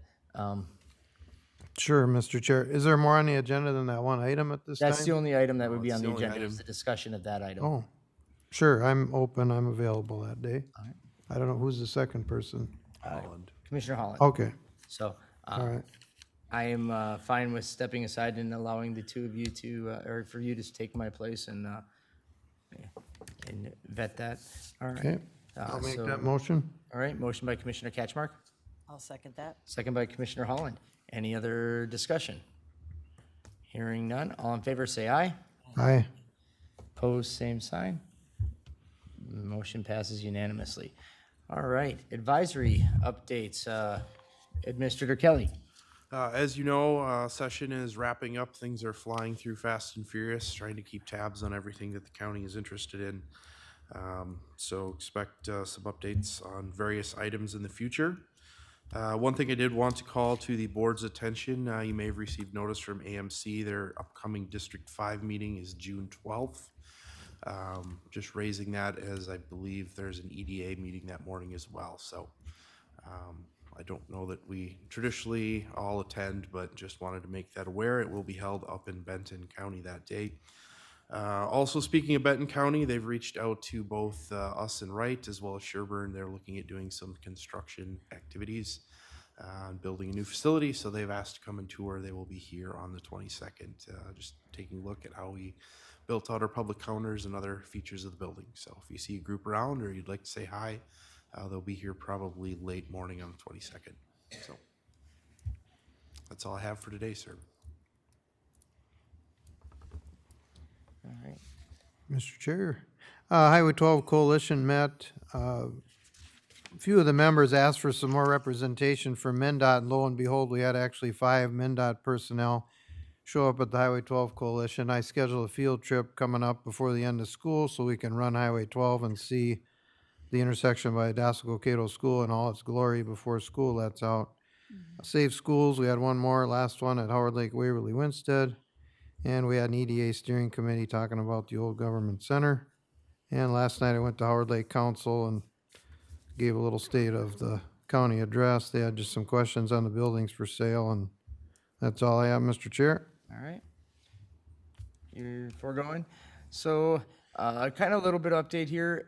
Sure, Mr. Chair. Is there more on the agenda than that one item at this time? that's the only item that would be on the agenda, is the discussion of that item. Oh, sure. I'm open. I'm available that day. I don't know who's the second person. Holland. Commissioner Holland. Okay. So All right. I am fine with stepping aside and allowing the two of you to, or for you to take my place and vet that. All right. Okay. I'll make that motion. All right, motion by Commissioner Catchmark, I'll second that. second by Commissioner Holland. Any other discussion? Hearing none, all in favor say aye. Aye. Opposed, same sign. Motion passes unanimously. All right, advisory updates. Administrator Kelly. As you know, session is wrapping up. Things are flying through fast and furious, trying to keep tabs on everything that the county is interested in. So expect some updates on various items in the future. One thing I did want to call to the board's attention, you may have received notice from AMC, their upcoming District 5 meeting is June 12th. Just raising that as I believe there's an EDA meeting that morning as well. So I don't know that we traditionally all attend, but just wanted to make that aware. It will be held up in Benton County that day. Also, speaking of Benton County, they've reached out to both us and Wright as well as Sherburne. They're looking at doing some construction activities and building a new facility. So they've asked to come and tour. They will be here on the 22nd, just taking a look at how we built out our public counters and other features of the building. So if you see a group around or you'd like to say hi, they'll be here probably late morning on the 22nd. So that's all I have for today, sir. All right. Mr. Chair, Highway 12 Coalition met. A few of the members asked for some more representation from MnDOT, and lo and behold, we had actually 5 MnDOT personnel show up at the Highway 12 Coalition. I scheduled a field trip coming up before the end of school so we can run Highway 12 and see the intersection by Dassel-Cato School in all its glory before school lets out. Safe schools, we had one more, last one at Howard Lake Waverly Winstead. And we had an EDA steering committee talking about the old government center. And last night I went to Howard Lake Council and gave a little state of the county address. They had just some questions on the buildings for sale, and that's all I have, Mr. Chair. All right. You're foregoing. So, kind of a little bit of update here.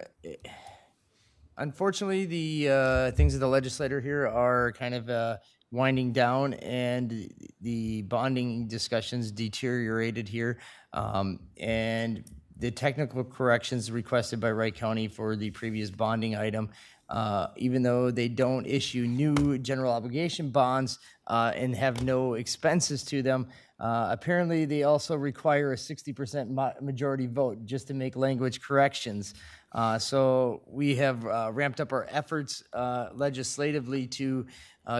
Unfortunately, the things of the legislator here are kind of winding down, and the bonding discussions deteriorated here. And the technical corrections requested by Wright County for the previous bonding item, even though they don't issue new general obligation bonds and have no expenses to them, apparently they also require a 60% majority vote just to make language corrections. So we have ramped up our efforts legislatively to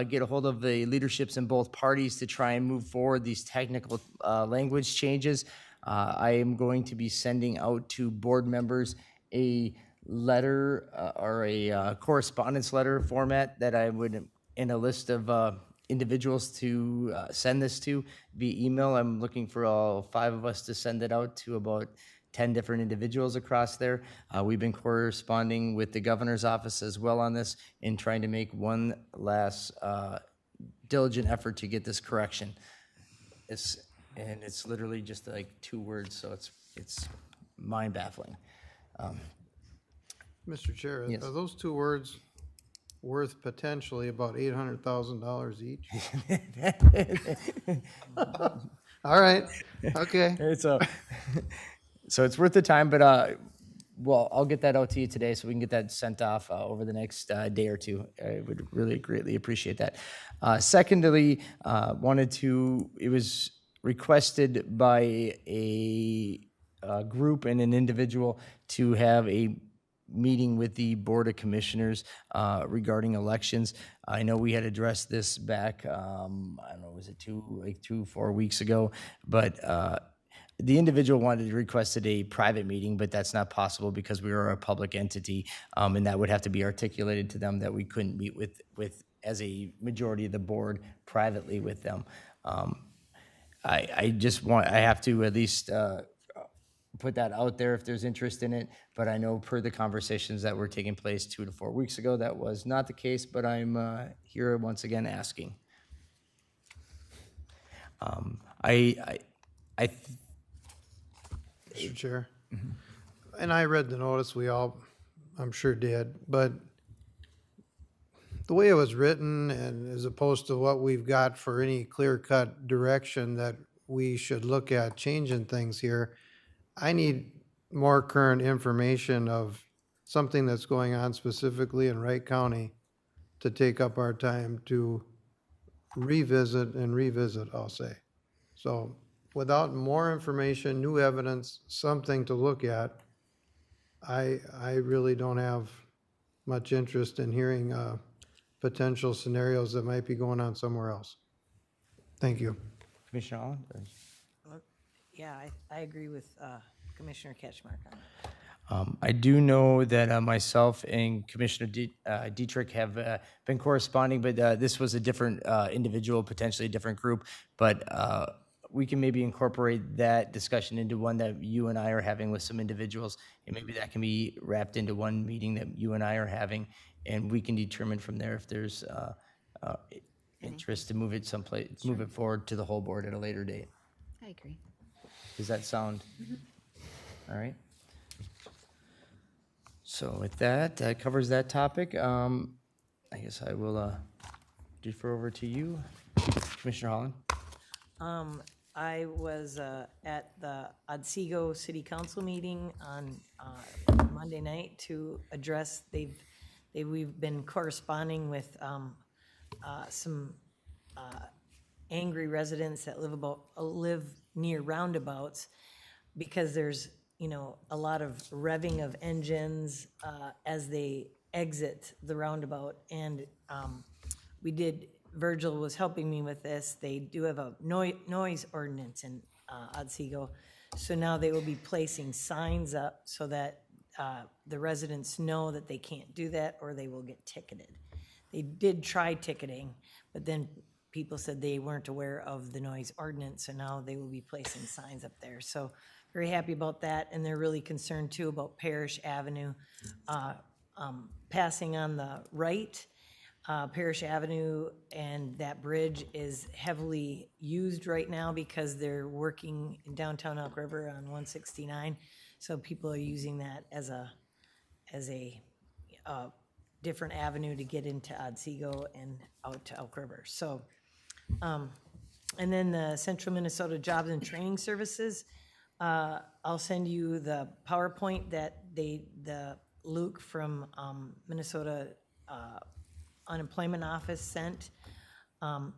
get a hold of the leaderships in both parties to try and move forward these technical language changes. I am going to be sending out to board members a letter or a correspondence letter format that I would, in a list of individuals to send this to via email. I'm looking for all 5 of us to send it out to about 10 different individuals across there. We've been corresponding with the governor's office as well on this and trying to make one last diligent effort to get this correction. It's literally just like 2 words, so it's mind baffling. Mr. Chair, Yes. are those 2 words worth potentially about $800,000 each? All right, okay. So it's worth the time, but well, I'll get that out to you today so we can get that sent off over the next day or 2. I would really greatly appreciate that. Secondly, it was requested by a group and an individual to have a meeting with the Board of Commissioners regarding elections. I know we had addressed this back, I don't know, was it 4 weeks ago? But the individual requested a private meeting, but that's not possible because we are a public entity, and that would have to be articulated to them that we couldn't meet with as a majority of the board privately with them. I have to at least put that out there if there's interest in it, but I know per the conversations that were taking place 2 to 4 weeks ago, that was not the case, but I'm here once again asking. Mr. Chair, and I read the notice, we all, I'm sure did, but the way it was written and as opposed to what we've got for any clear-cut direction that we should look at changing things here, I need more current information of something that's going on specifically in Wright County to take up our time to revisit, I'll say. So without more information, new evidence, something to look at, I really don't have much interest in hearing potential scenarios that might be going on somewhere else. Thank you. Commissioner Allen? Yeah, I agree with Commissioner Ketchmark on that. I do know that myself and Commissioner Dietrich have been corresponding, but this was a different individual, potentially a different group. But we can maybe incorporate that discussion into one that you and I are having with some individuals, and maybe that can be wrapped into one meeting that you and I are having, and we can determine from there if there's interest to move it someplace, move it forward to the whole board at a later date. I agree. Does that sound all right? So with that, that covers that topic. I guess I will defer over to you, Commissioner Holland. I was at the Otsego City Council meeting on Monday night to address, we've been corresponding with some angry residents that live near roundabouts, because there's, you know, a lot of revving of engines as they exit the roundabout. And Virgil was helping me with this. They do have a noise ordinance in Otsego. So now they will be placing signs up so that the residents know that they can't do that or they will get ticketed. They did try ticketing, but then people said they weren't aware of the noise ordinance, so now they will be placing signs up there. So very happy about that, and they're really concerned too about Parish Avenue passing on the Wright. Parish Avenue and that bridge is heavily used right now because they're working in downtown Elk River on 169. So people are using that as a different avenue to get into Otsego and out to Elk River. So, and then the Central Minnesota Jobs and Training Services, I'll send you the PowerPoint that Luke from Minnesota Unemployment Office sent.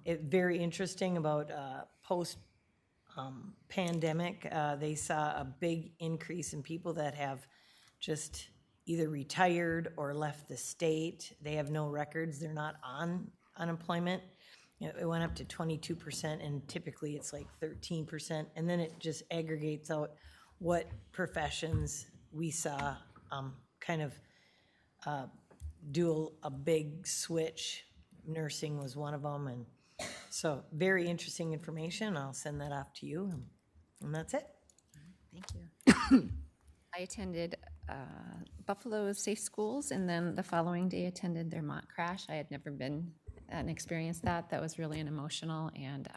It very interesting about post pandemic. They saw a big increase in people that have just either retired or left the state. They have no records. They're not on unemployment. You know, it went up to 22%, and typically it's like 13%. And then it just aggregates out what professions we saw kind of do a big switch. Nursing was one of them, and so very interesting information. I'll send that off to you, and that's it. Thank you. I attended Buffalo Safe Schools, and then the following day attended their mock crash. I had never been and experienced that. That was really an emotional and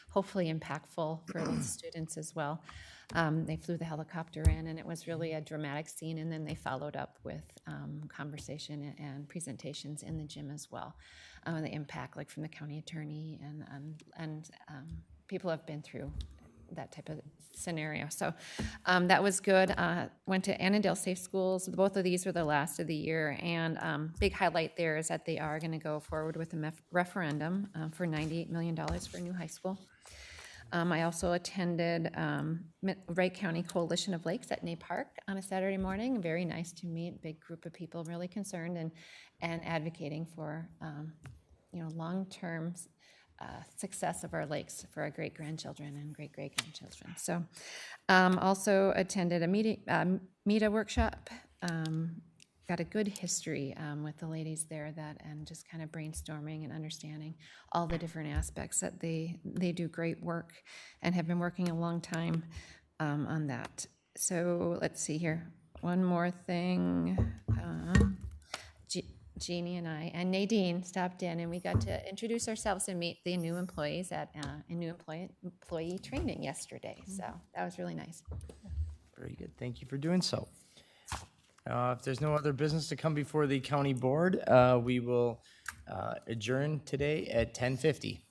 hopefully impactful for the students as well. They flew the helicopter in, and it was really a dramatic scene, and then they followed up with conversation and presentations in the gym as well. The impact, like from the county attorney, and people have been through that type of scenario. So that was good. Went to Annandale Safe Schools. Both of these were the last of the year, and big highlight there is that they are going to go forward with a referendum for $98 million for a new high school. I also attended Wright County Coalition of Lakes at Ney Park on a Saturday morning. Very nice to meet, big group of people really concerned and advocating for long-term success of our lakes for our great-grandchildren and great-great-grandchildren. So also attended a META workshop. Got a good history with the ladies there and just kind of brainstorming and understanding all the different aspects that they do great work and have been working a long time on that. So let's see here. One more thing. Jeannie and I and Nadine stopped in, and we got to introduce ourselves and meet the new employees at a new employee training yesterday. So that was really nice. Very good. Thank you for doing so. If there's no other business to come before the county board, we will adjourn today at 10:50.